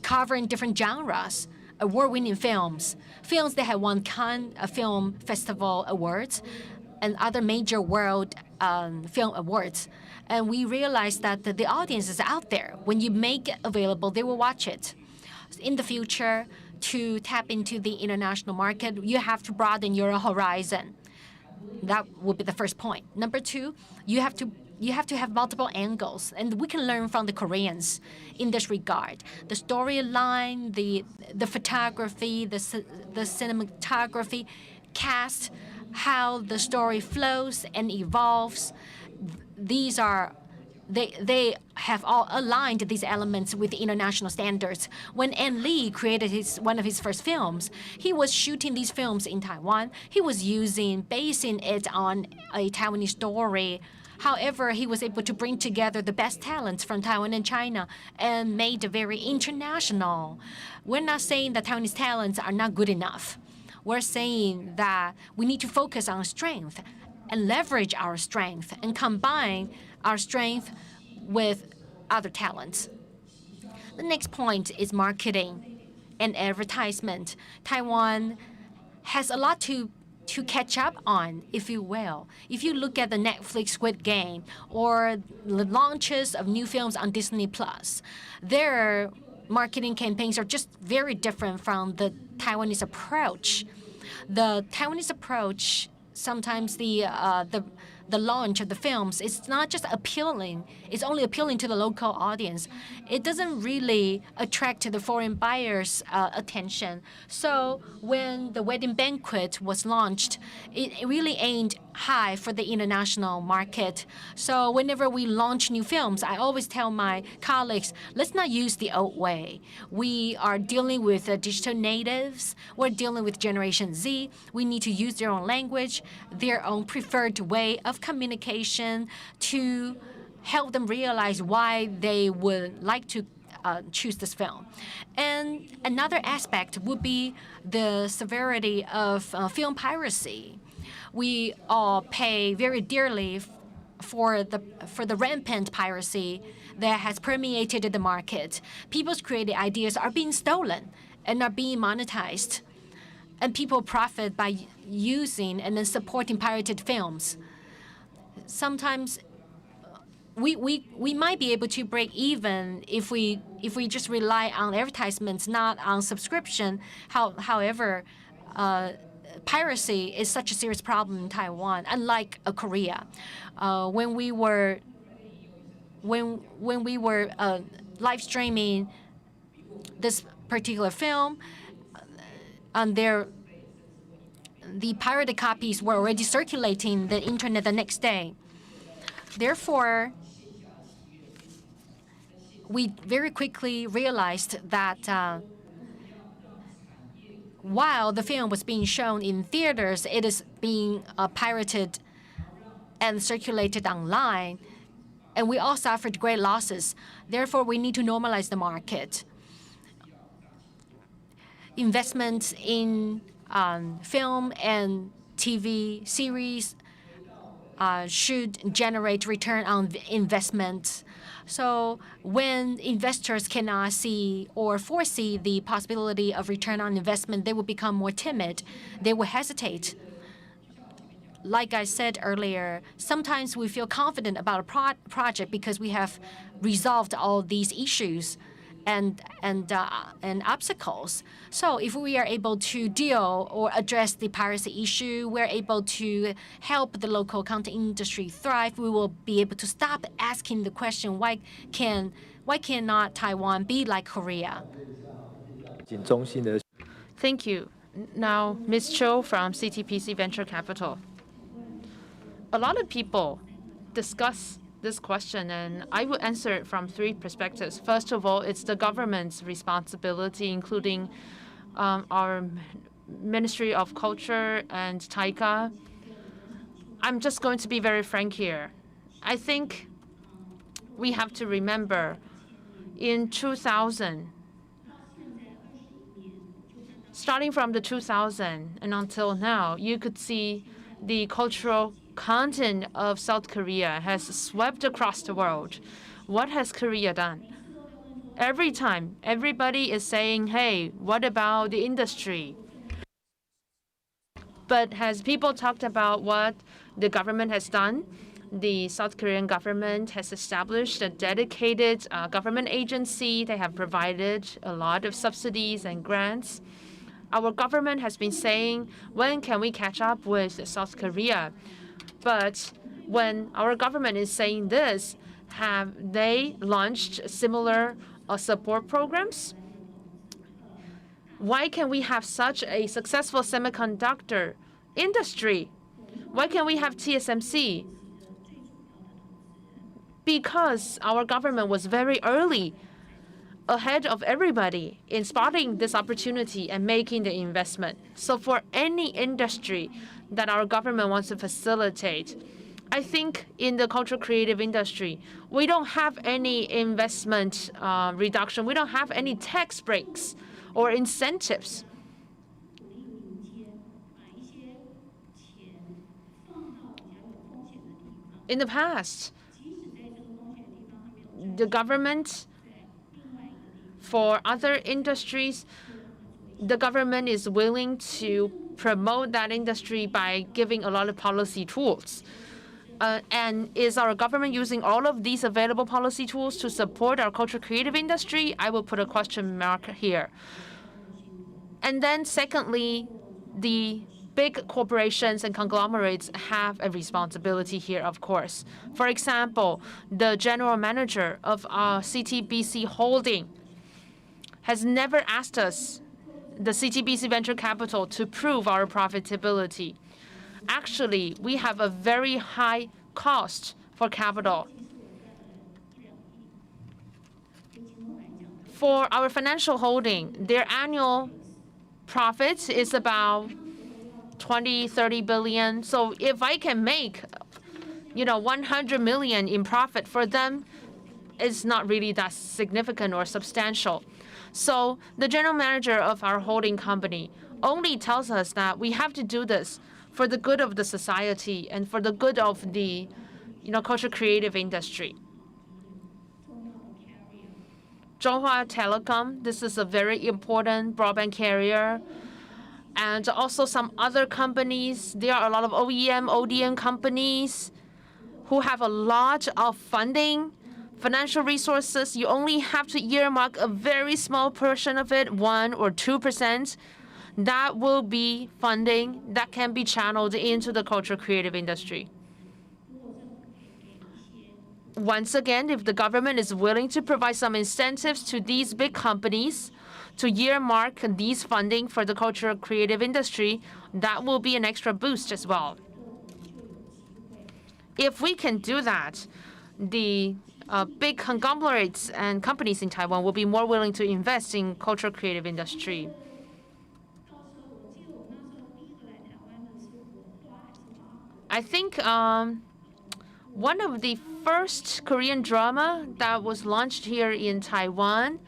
covering different genres, award-winning films that have won Cannes Film Festival awards and other major world film awards. And we realized that the audience is out there. When you make it available, they will watch it. In the future, to tap into the international market, you have to broaden your horizon. That would be the first point. Number two, you have to have multiple angles, and we can learn from the Koreans in this regard. The storyline, the photography, the cinematography, cast, how the story flows and evolves. They have all aligned these elements with international standards. When An Lee created one of his first films, he was shooting these films in Taiwan. He was basing it on a Taiwanese story. However, he was able to bring together the best talents from Taiwan and China and made it very international. We're not saying that Taiwanese talents are not good enough. We're saying that we need to focus on strength and leverage our strength and combine our strength with other talents. The next point is marketing and advertisement. Taiwan has a lot to catch up on, if you will. If you look at the Netflix Squid Game or the launches of new films on Disney+, their marketing campaigns are just very different from the Taiwanese approach. The Taiwanese approach, sometimes the launch of the films, it's not just appealing, it's only appealing to the local audience. It doesn't really attract the foreign buyers' attention. So when The Wedding Banquet was launched, it really aimed high for the international market. So whenever we launch new films, I always tell my colleagues, let's not use the old way. We are dealing with digital natives. We're dealing with Generation Z. We need to use their own language, their own preferred way of communication to help them realize why they would like to choose this film. And another aspect would be the severity of film piracy. We all pay very dearly for the rampant piracy that has permeated the market. People's creative ideas are being stolen and are being monetized, and people profit by using and then supporting pirated films. Sometimes we might be able to break even if we just rely on advertisements, not on subscription. However, piracy is such a serious problem in Taiwan, unlike Korea. When we were live streaming this particular film, the pirated copies were already circulating the internet the next day. Therefore, we very quickly realized that while the film was being shown in theaters, it is being pirated and circulated online, and we all suffered great losses. Therefore, we need to normalize the market. Investments in film and TV series should generate return on investment. So when investors cannot see or foresee the possibility of return on investment, they will become more timid. They will hesitate. Like I said earlier, sometimes we feel confident about a project because we have resolved all these issues and obstacles. So if we are able to deal or address the piracy issue, we're able to help the local content industry thrive, we will be able to stop asking the question, why cannot Taiwan be like Korea? Thank you. Now, Ms. Cho from CTPC Venture Capital. A lot of people discuss this question, and I will answer it from three perspectives. First of all, it's the government's responsibility, including our Ministry of Culture and TAICA. I'm just going to be very frank here. I think we have to remember in 2000, starting from the 2000 and until now, you could see the cultural content of South Korea has swept across the world. What has Korea done? Every time, everybody is saying, hey, what about the industry? But has people talked about what the government has done? The South Korean government has established a dedicated government agency. They have provided a lot of subsidies and grants. Our government has been saying, when can we catch up with South Korea? But when our government is saying this, have they launched similar support programs? Why can we have such a successful semiconductor industry? Why can't we have TSMC? Because our government was very early, ahead of everybody in spotting this opportunity and making the investment. So for any industry that our government wants to facilitate, I think in the cultural creative industry, we don't have any investment reduction. We don't have any tax breaks or incentives. In the past, the government, for other industries, the government is willing to promote that industry by giving a lot of policy tools. And is our government using all of these available policy tools to support our cultural creative industry? I will put a question mark here. And then secondly, the big corporations and conglomerates have a responsibility here, of course. For example, the general manager of our CTBC Holding has never asked us, the CTBC Venture Capital, to prove our profitability. Actually, we have a very high cost for capital. For our financial holding, their annual profit is about 20, 30 billion. So if I can make, 100 million in profit for them, it's not really that significant or substantial. So the general manager of our holding company only tells us that we have to do this for the good of the society and for the good of the culture creative industry. Zhonghua Telecom, this is a very important broadband carrier. And also some other companies. There are a lot of OEM, ODM companies who have a lot of funding, financial resources. You only have to earmark a very small portion of it, 1 or 2%. That will be funding that can be channeled into the culture creative industry. Once again, if the government is willing to provide some incentives to these big companies to earmark these funding for the cultural creative industry, that will be an extra boost as well. If we can do that, the big conglomerates and companies in Taiwan will be more willing to invest in cultural creative industry. I think one of the first Korean drama that was launched here in Taiwan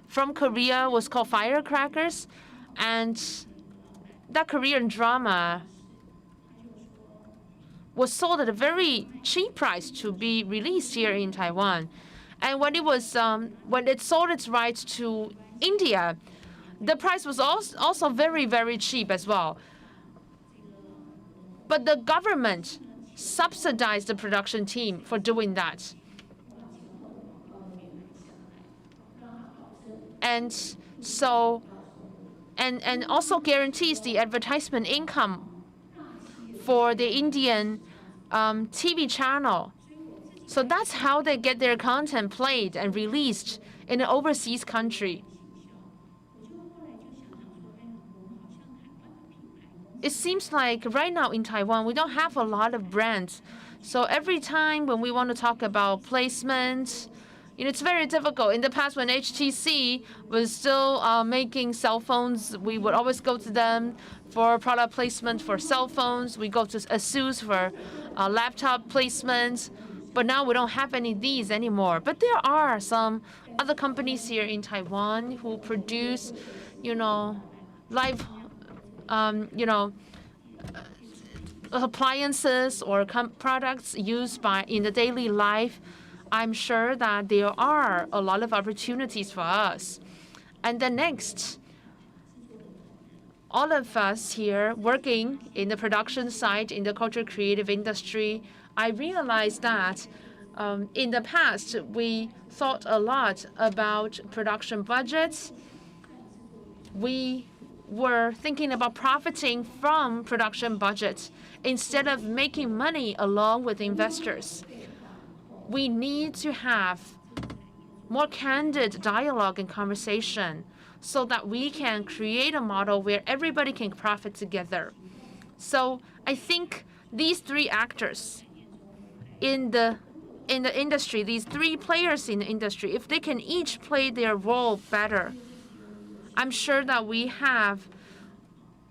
from Korea was called Firecrackers, and that Korean drama was sold at a very cheap price to be released here in Taiwan. And when it sold its rights to India, the price was also very, very cheap as well. But the government subsidized the production team for doing that. And so, and also guarantees the advertisement income for the Indian TV channel. So that's how they get their content played and released in an overseas country. It seems like right now in Taiwan, we don't have a lot of brands. So every time when we want to talk about placement, it's very difficult. In the past, when HTC was still making cell phones, we would always go to them for product placement for cell phones. We go to ASUS for laptop placement. But now we don't have any of these anymore. But there are some other companies here in Taiwan who produce, live, appliances or products used in the daily life. I'm sure that there are a lot of opportunities for us. And then next, all of us here working in the production side in the culture creative industry, I realized that in the past, we thought a lot about production budgets. We were thinking about profiting from production budgets instead of making money along with investors. We need to have more candid dialogue and conversation so that we can create a model where everybody can profit together. So I think these three actors in the industry, these three players in the industry, if they can each play their role better, I'm sure that we have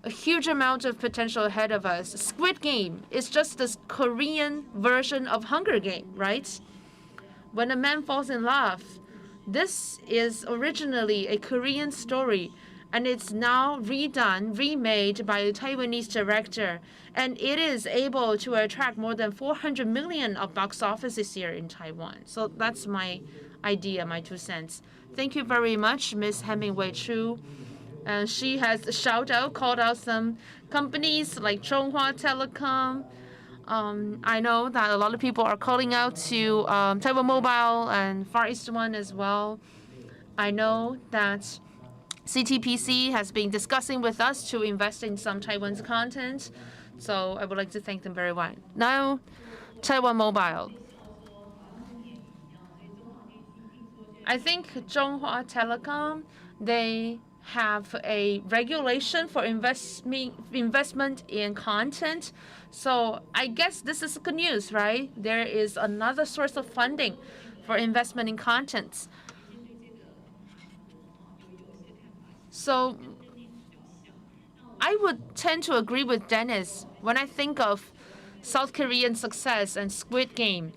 a huge amount of potential ahead of us. Squid Game is just this Korean version of Hunger Game, right? When a man falls in love. This is originally a Korean story, and it's now remade by a Taiwanese director, and it is able to attract more than 400 million of box office this year in Taiwan. So that's my idea, my 2 cents. Thank you very much, Ms. Hemingway Chu. And she has called out some companies like Zhonghua Telecom. I know that a lot of people are calling out to Taiwan Mobile and Far East One as well. I know that CTPC has been discussing with us to invest in some Taiwan's content. So I would like to thank them very much. Now, Taiwan Mobile. I think Zhonghua Telecom, they have a regulation for investment in content. So I guess this is good news, right? There is another source of funding for investment in contents. So I would tend to agree with Dennis when I think of South Korean success and Squid Game.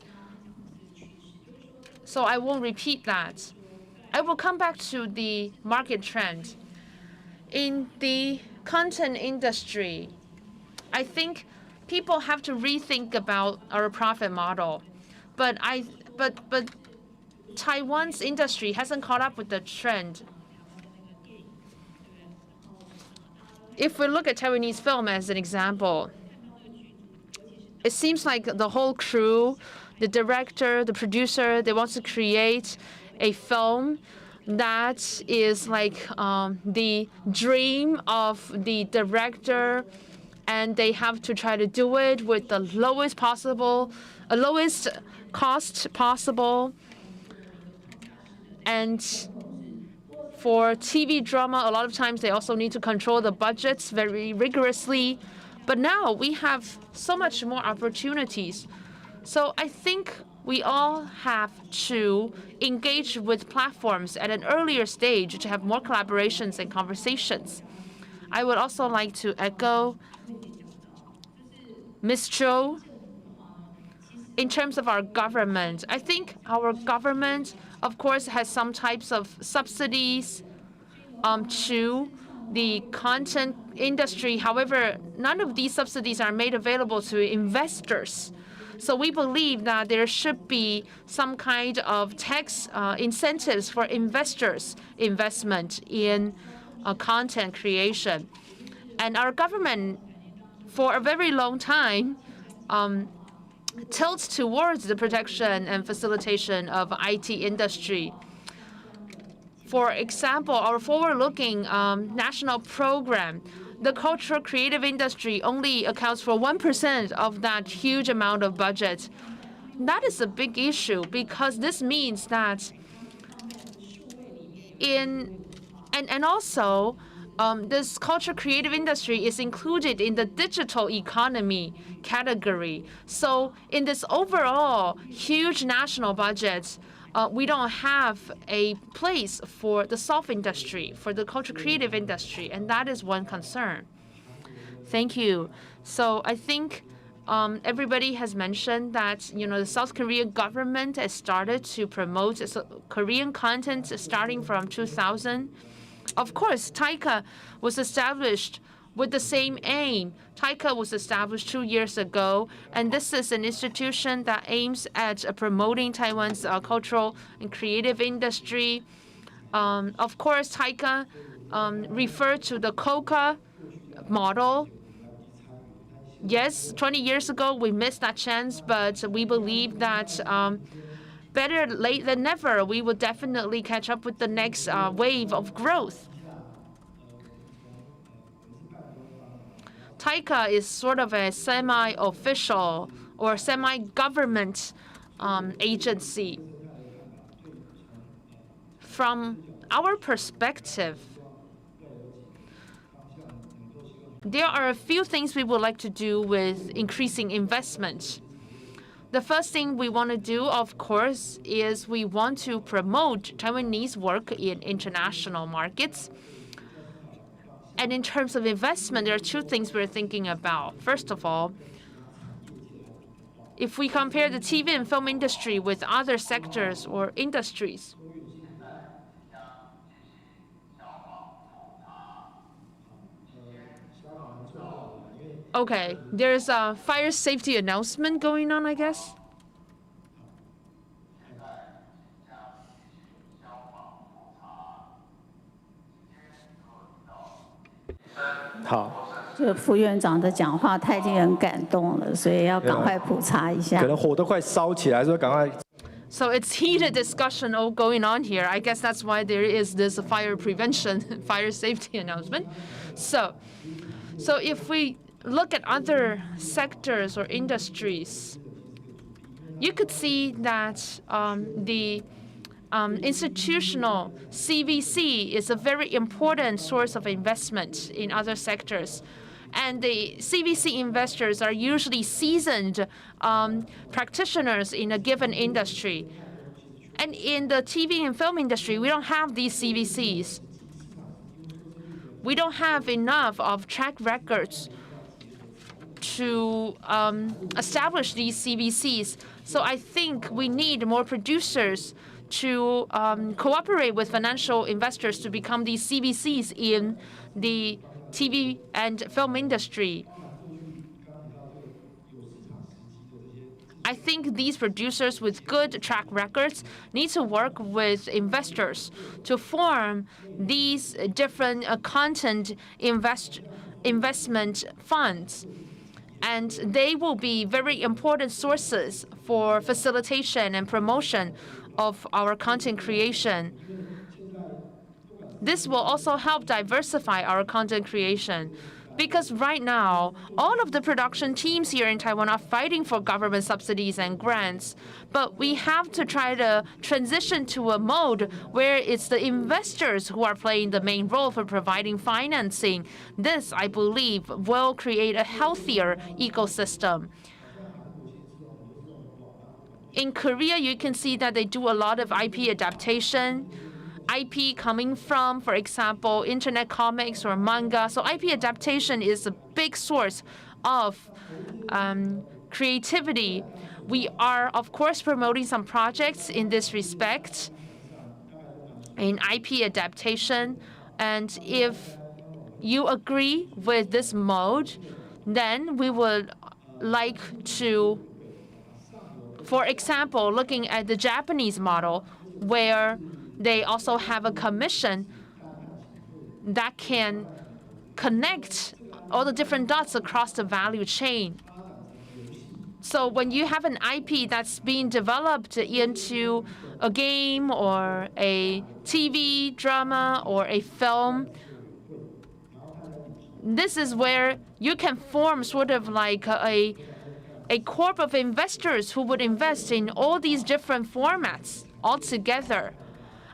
So I won't repeat that. I will come back to the market trend. In the content industry, I think people have to rethink about our profit model. But Taiwan's industry hasn't caught up with the trend. If we look at Taiwanese film as an example, it seems like the whole crew, the director, the producer, they want to create a film that is like the dream of the director, and they have to try to do it with the lowest cost possible. And for TV drama, a lot of times they also need to control the budgets very rigorously. But now we have so much more opportunities. So I think we all have to engage with platforms at an earlier stage to have more collaborations and conversations. I would also like to echo Ms. Zhou. In terms of our government, I think our government, of course, has some types of subsidies to the content industry. However, none of these subsidies are made available to investors. So we believe that there should be some kind of tax incentives for investors' investment in content creation. And our government, for a very long time, tilts towards the protection and facilitation of IT industry. For example, our forward-looking national program, the cultural creative industry only accounts for 1% of that huge amount of budget. That is a big issue because this means that this culture creative industry is included in the digital economy category. So in this overall huge national budget, we don't have a place for the soft industry, for the culture creative industry, and that is one concern. Thank you. So I think everybody has mentioned that the South Korean government has started to promote Korean content starting from 2000. Of course, TAICA was established with the same aim. TAICA was established 2 years ago, and this is an institution that aims at promoting Taiwan's cultural and creative industry. Of course, TAICA referred to the COCA model. Yes, 20 years ago, we missed that chance, but we believe that better late than never, we will definitely catch up with the next wave of growth. TAICA is sort of a semi-official or semi-government agency. From our perspective, there are a few things we would like to do with increasing investment. The first thing we want to do, of course, is we want to promote Taiwanese work in international markets. And in terms of investment, there are two things we're thinking about. First of all, if we compare the TV and film industry with other sectors or industries, okay, there's a fire safety announcement going on, I guess. 好，这个副院长的讲话太令人感动了，所以要赶快普查一下可。能火都快烧起来，所以赶快。 So it's heated discussion all going on here. I guess that's why there is this fire prevention, fire safety announcement. So if we look at other sectors or industries, you could see that the institutional CVC is a very important source of investment in other sectors. And the CVC investors are usually seasoned practitioners in a given industry. And in the TV and film industry, we don't have these CVCs. We don't have enough of track records to establish these CVCs. So I think we need more producers to cooperate with financial investors to become these CVCs in the TV and film industry. I think these producers with good track records need to work with investors to form these different content investment funds. And they will be very important sources for facilitation and promotion of our content creation. This will also help diversify our content creation. Because right now, all of the production teams here in Taiwan are fighting for government subsidies and grants. But we have to try to transition to a mode where it's the investors who are playing the main role for providing financing. This, I believe, will create a healthier ecosystem. In Korea, you can see that they do a lot of IP adaptation. IP coming from, for example, internet comics or manga. So IP adaptation is a big source of creativity. We are, of course, promoting some projects in this respect in IP adaptation. And if you agree with this mode, then we would like to, for example, looking at the Japanese model, where they also have a commission that can connect all the different dots across the value chain. So when you have an IP that's being developed into a game or a TV drama or a film, this is where you can form sort of like a corp of investors who would invest in all these different formats all together.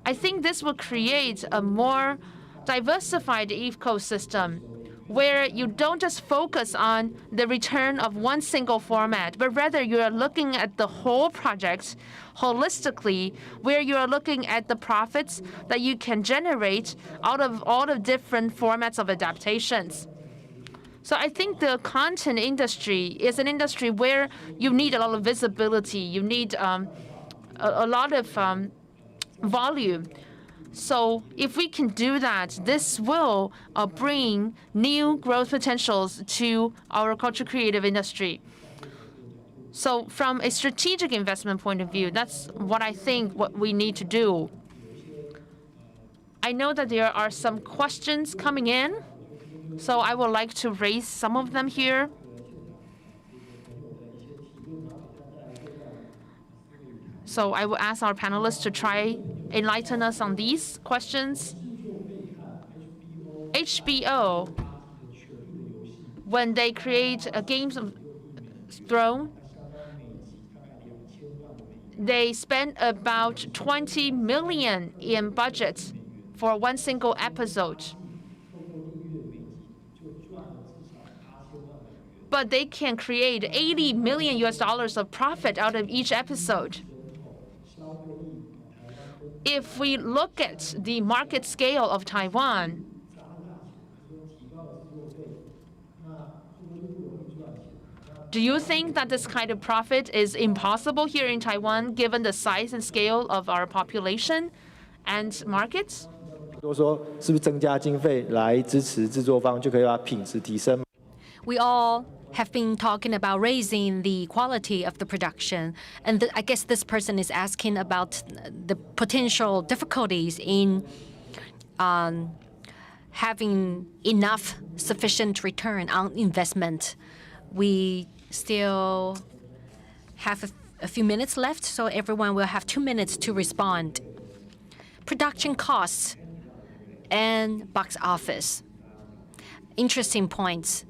I think this will create a more diversified ecosystem where you don't just focus on the return of one single format, but rather you are looking at the whole project holistically, where you are looking at the profits that you can generate out of all the different formats of adaptations. So I think the content industry is an industry where you need a lot of visibility, you need a lot of volume. So if we can do that, this will bring new growth potentials to our culture creative industry. So from a strategic investment point of view, that's what I think what we need to do. I know that there are some questions coming in, so I would like to raise some of them here. So I will ask our panelists to try enlighten us on these questions. HBO, when they create a Game of Thrones, they spend about 20 million in budget for one single episode. But they can create $80 million of profit out of each episode. If we look at the market scale of Taiwan, do you think that this kind of profit is impossible here in Taiwan, given the size and scale of our population and markets? 多说是不是增加经费来支持制作方，就可以把品质提升？ We all have been talking about raising the quality of the production. And I guess this person is asking about the potential difficulties in having enough sufficient return on investment. We still have a few minutes left, so everyone will have 2 minutes to respond. Production costs and box office. Interesting points.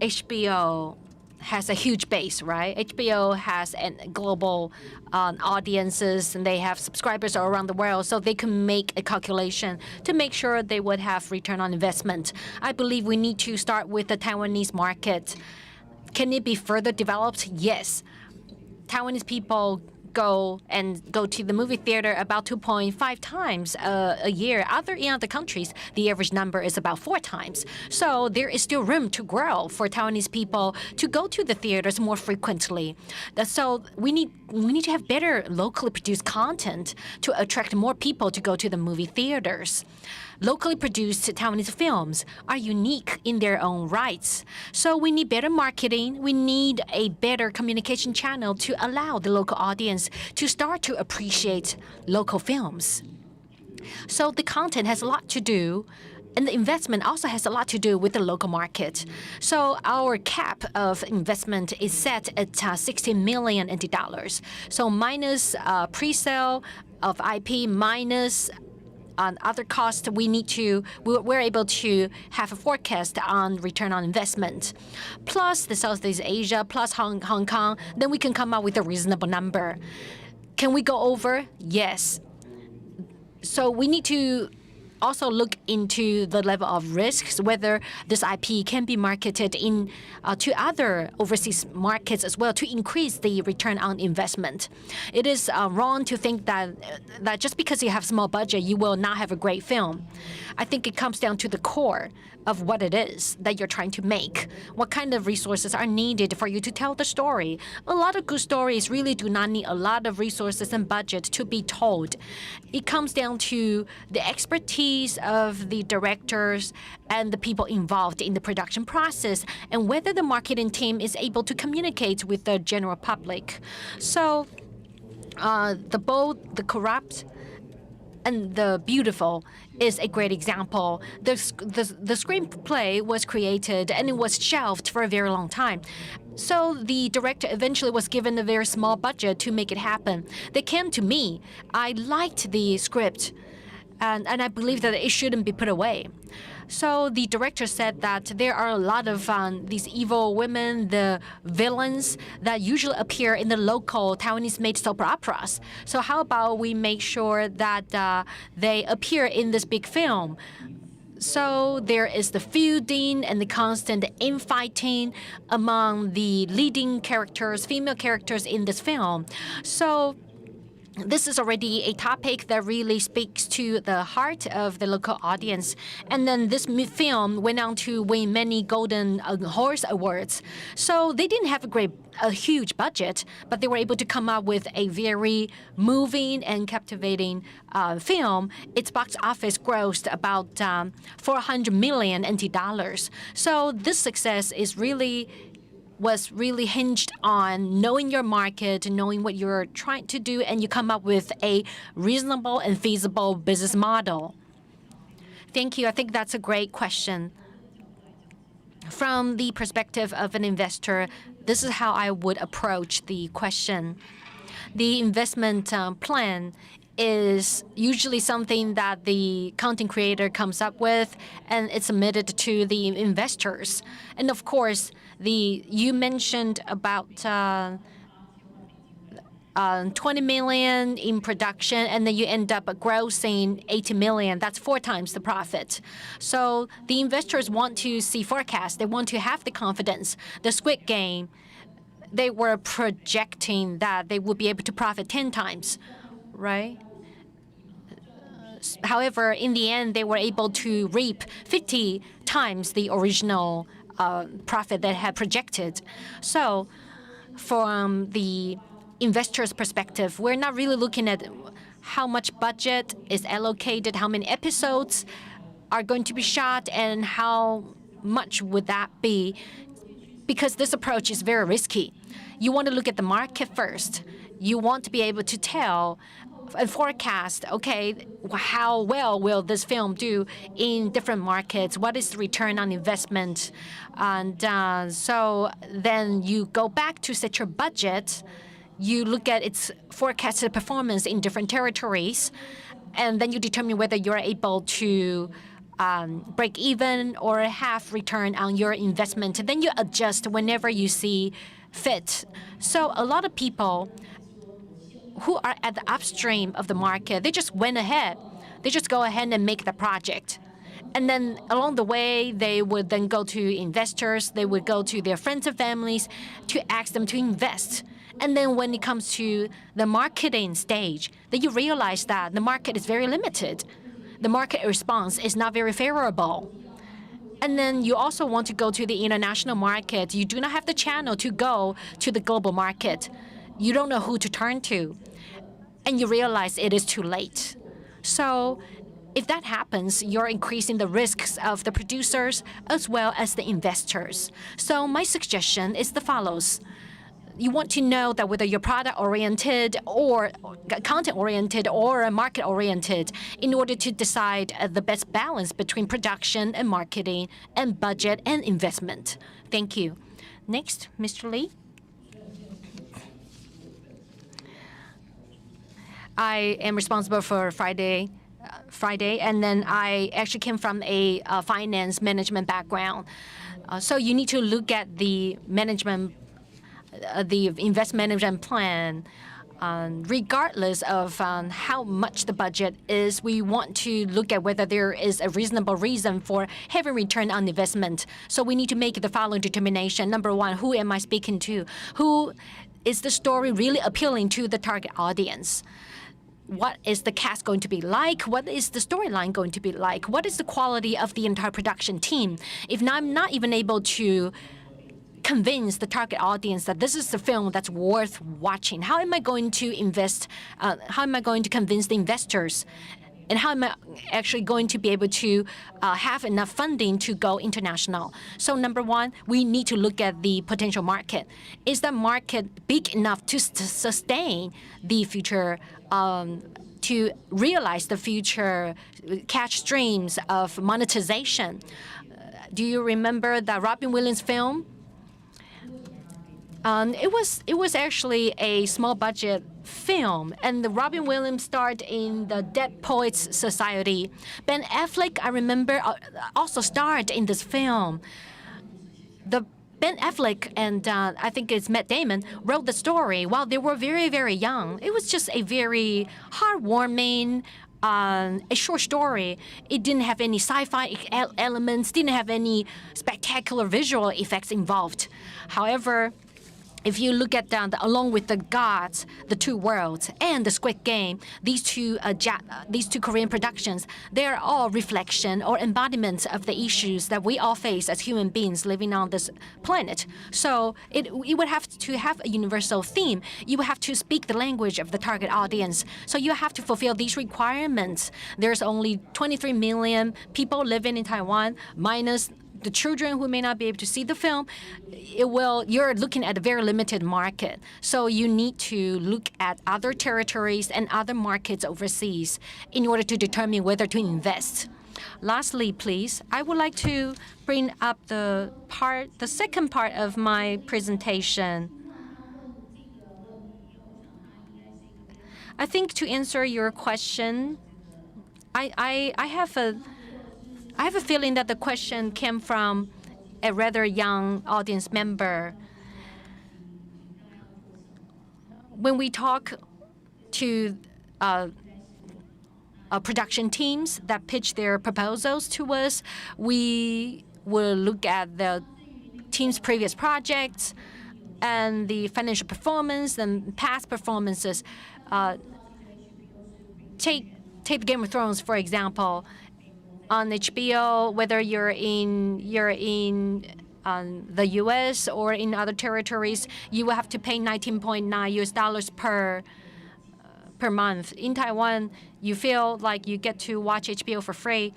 HBO has a huge base, right? HBO has global audiences, and they have subscribers all around the world, so they can make a calculation to make sure they would have return on investment. I believe we need to start with the Taiwanese market. Can it be further developed? Yes. Taiwanese people go to the movie theater about 2.5 times a year. In other countries, the average number is about 4 times. So there is still room to grow for Taiwanese people to go to the theaters more frequently. So we need to have better locally produced content to attract more people to go to the movie theaters. locally produced Taiwanese films are unique in their own rights. So we need better marketing. We need a better communication channel to allow the local audience to start to appreciate local films. So the content has a lot to do, and the investment also has a lot to do with the local market. So our cap of investment is set at 16 million NT dollars. So minus pre-sale of IP, minus other costs, we're able to have a forecast on return on investment. Plus the Southeast Asia, plus Hong Kong, then we can come up with a reasonable number. Can we go over? Yes. So we need to also look into the level of risks, whether this IP can be marketed in to other overseas markets as well to increase the return on investment. It is wrong to think that just because you have small budget, you will not have a great film. I think it comes down to the core of what it is that you're trying to make. What kind of resources are needed for you to tell the story? A lot of good stories really do not need a lot of resources and budget to be told. It comes down to the expertise of the directors and the people involved in the production process, and whether the marketing team is able to communicate with the general public. So the bold, the corrupt, and the beautiful is a great example. The screenplay was created and it was shelved for a very long time. So the director eventually was given a very small budget to make it happen. They came to me. I liked the script, and I believe that it shouldn't be put away. So the director said that there are a lot of these evil women, the villains, that usually appear in the local Taiwanese-made soap operas. So how about we make sure that they appear in this big film? So there is the feuding and the constant infighting among the leading characters, female characters in this film. So this is already a topic that really speaks to the heart of the local audience. And then this film went on to win many Golden Horse Awards. So they didn't have a huge budget, but they were able to come up with a very moving and captivating film. Its box office grossed about 400 million NT dollars. So this success was really hinged on knowing your market, knowing what you're trying to do, and you come up with a reasonable and feasible business model. Thank you. I think that's a great question. From the perspective of an investor, this is how I would approach the question. The investment plan is usually something that the content creator comes up with, and it's submitted to the investors. And of course, you mentioned about 20 million in production, and then you end up grossing 80 million. That's 4 times the profit. So the investors want to see forecasts. They want to have the confidence. The Squid Game, they were projecting that they would be able to profit 10 times, right? However, in the end, they were able to reap 50 times the original profit that had projected. So from the investor's perspective, we're not really looking at how much budget is allocated, how many episodes are going to be shot, and how much would that be, because this approach is very risky. You want to look at the market first. You want to be able to tell and forecast, okay, how well will this film do in different markets? What is the return on investment? And so then you go back to set your budget. You look at its forecasted performance in different territories, and then you determine whether you're able to break even or have return on your investment. And then you adjust whenever you see fit. So a lot of people who are at the upstream of the market, they just went ahead. They just go ahead and make the project. And then along the way, they would then go to investors. They would go to their friends and families to ask them to invest. And then when it comes to the marketing stage, then you realize that the market is very limited. The market response is not very favorable. And then you also want to go to the international market. You do not have the channel to go to the global market. You don't know who to turn to. And you realize it is too late. So If that happens, you're increasing the risks of the producers as well as the investors. So my suggestion is the follows. You want to know that whether you're product-oriented or content-oriented or market-oriented in order to decide the best balance between production and marketing and budget and investment. Thank you. Next, Mr. Lee. I am responsible for Friday, and then I actually came from a finance management background. So you need to look at the investment management plan. Regardless of how much the budget is, we want to look at whether there is a reasonable reason for having return on investment. So we need to make the following determination. Number one, who am I speaking to? Who is the story really appealing to the target audience? What is the cast going to be like? What is the storyline going to be like? What is the quality of the entire production team? If I'm not even able to convince the target audience that this is the film that's worth watching, how am I going to invest? How am I going to convince the investors? And how am I actually going to be able to have enough funding to go international? So number one, we need to look at the potential market. Is the market big enough to sustain the future, to realize the future cash streams of monetization? Do you remember the Robin Williams film? It was actually a small budget film, and the Robin Williams starred in the Dead Poets Society. Ben Affleck, I remember, also starred in this film. Ben Affleck and I think it's Matt Damon wrote the story while they were very, very young. It was just a very heartwarming, a short story. It didn't have any sci-fi elements, didn't have any spectacular visual effects involved. However, if you look at along with the Gods, the Two Worlds, and the Squid Game, these two Korean productions, they're all reflection or embodiments of the issues that we all face as human beings living on this planet. So it would have to have a universal theme. You would have to speak the language of the target audience. So you have to fulfill these requirements. There's only 23 million people living in Taiwan, minus the children who may not be able to see the film. You're looking at a very limited market. So you need to look at other territories and other markets overseas in order to determine whether to invest. Lastly, please, I would like to bring up the second part of my presentation. I think to answer your question, I have a feeling that the question came from a rather young audience member. When we talk to production teams that pitch their proposals to us, we will look at the team's previous projects and the financial performance and past performances. Take Game of Thrones, for example. On HBO, whether you're in the U.S. or in other territories, you will have to pay $19.9 per month. In Taiwan, you feel like you get to watch HBO for free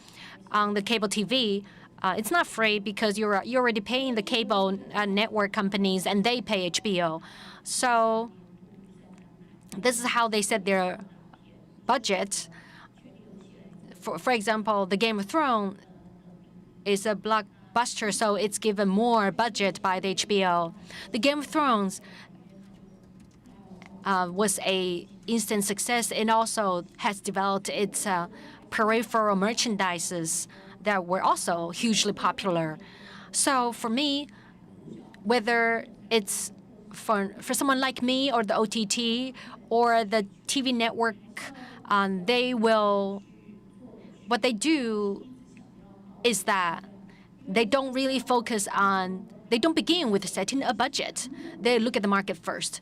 on the cable TV. It's not free because you're already paying the cable network companies, and they pay HBO. So this is how they set their budget. For example, the Game of Thrones is a blockbuster, so it's given more budget by the HBO. The Game of Thrones was a instant success and also has developed its peripheral merchandises that were also hugely popular. So for me, whether it's for someone like me or the OTT or the TV network, what they do is that they don't really they don't begin with setting a budget. They look at the market first.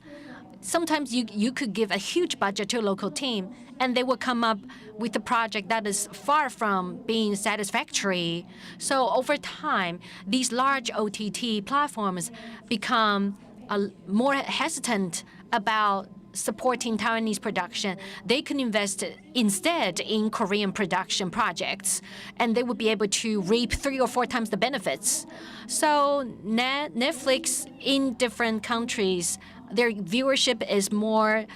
Sometimes you could give a huge budget to a local team, and they will come up with a project that is far from being satisfactory. So over time, these large OTT platforms become more hesitant about supporting Taiwanese production, they can invest instead in Korean production projects, and they would be able to reap 3 or 4 times the benefits. So Netflix in different countries, their viewership is more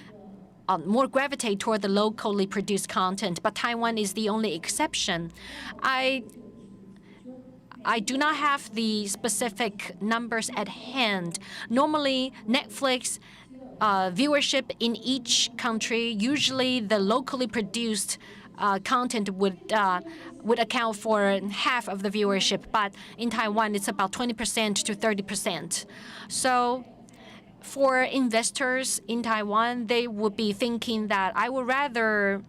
gravitate toward the locally produced content, but Taiwan is the only exception. I do not have the specific numbers at hand. Normally, Netflix viewership in each country, usually the locally produced content would account for half of the viewership, but in Taiwan it's about 20% to 30%. So for investors in Taiwan, they would be thinking that I would rather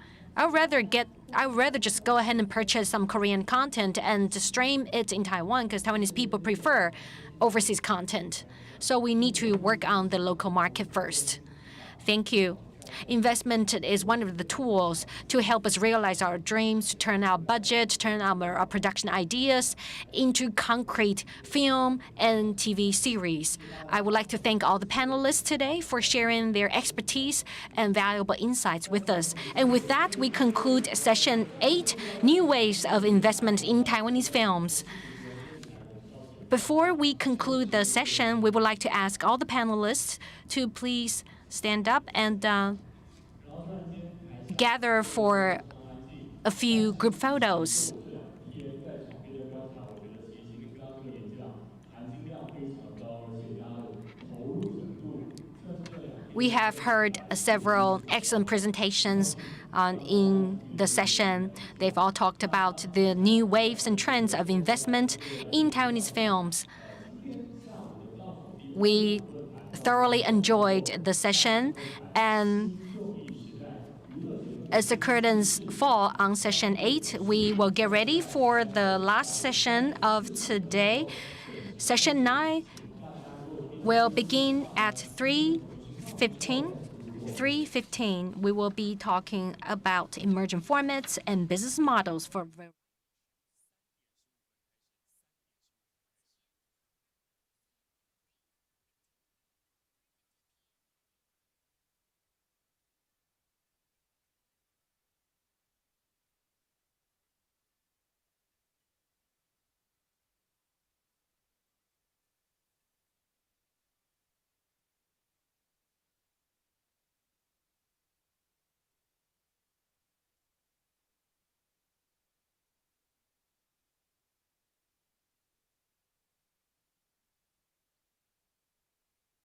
just go ahead and purchase some Korean content and stream it in Taiwan because Taiwanese people prefer overseas content. So we need to work on the local market first. Thank you. Investment is one of the tools to help us realize our dreams, to turn our budget, turn our production ideas into concrete film and TV series. I would like to thank all the panelists today for sharing their expertise and valuable insights with us. And with that, we conclude session 8, New Waves of Investment in Taiwanese Films. Before we conclude the session, we would like to ask all the panelists to please stand up and gather for a few group photos. We have heard several excellent presentations in the session. They've all talked about the new waves and trends of investment in Taiwanese films. We thoroughly enjoyed the session, and as the curtains fall on session 8, we will get ready for the last session of today. Session 9 will begin at 3:15. 3:15, we will be talking about emerging formats and business models for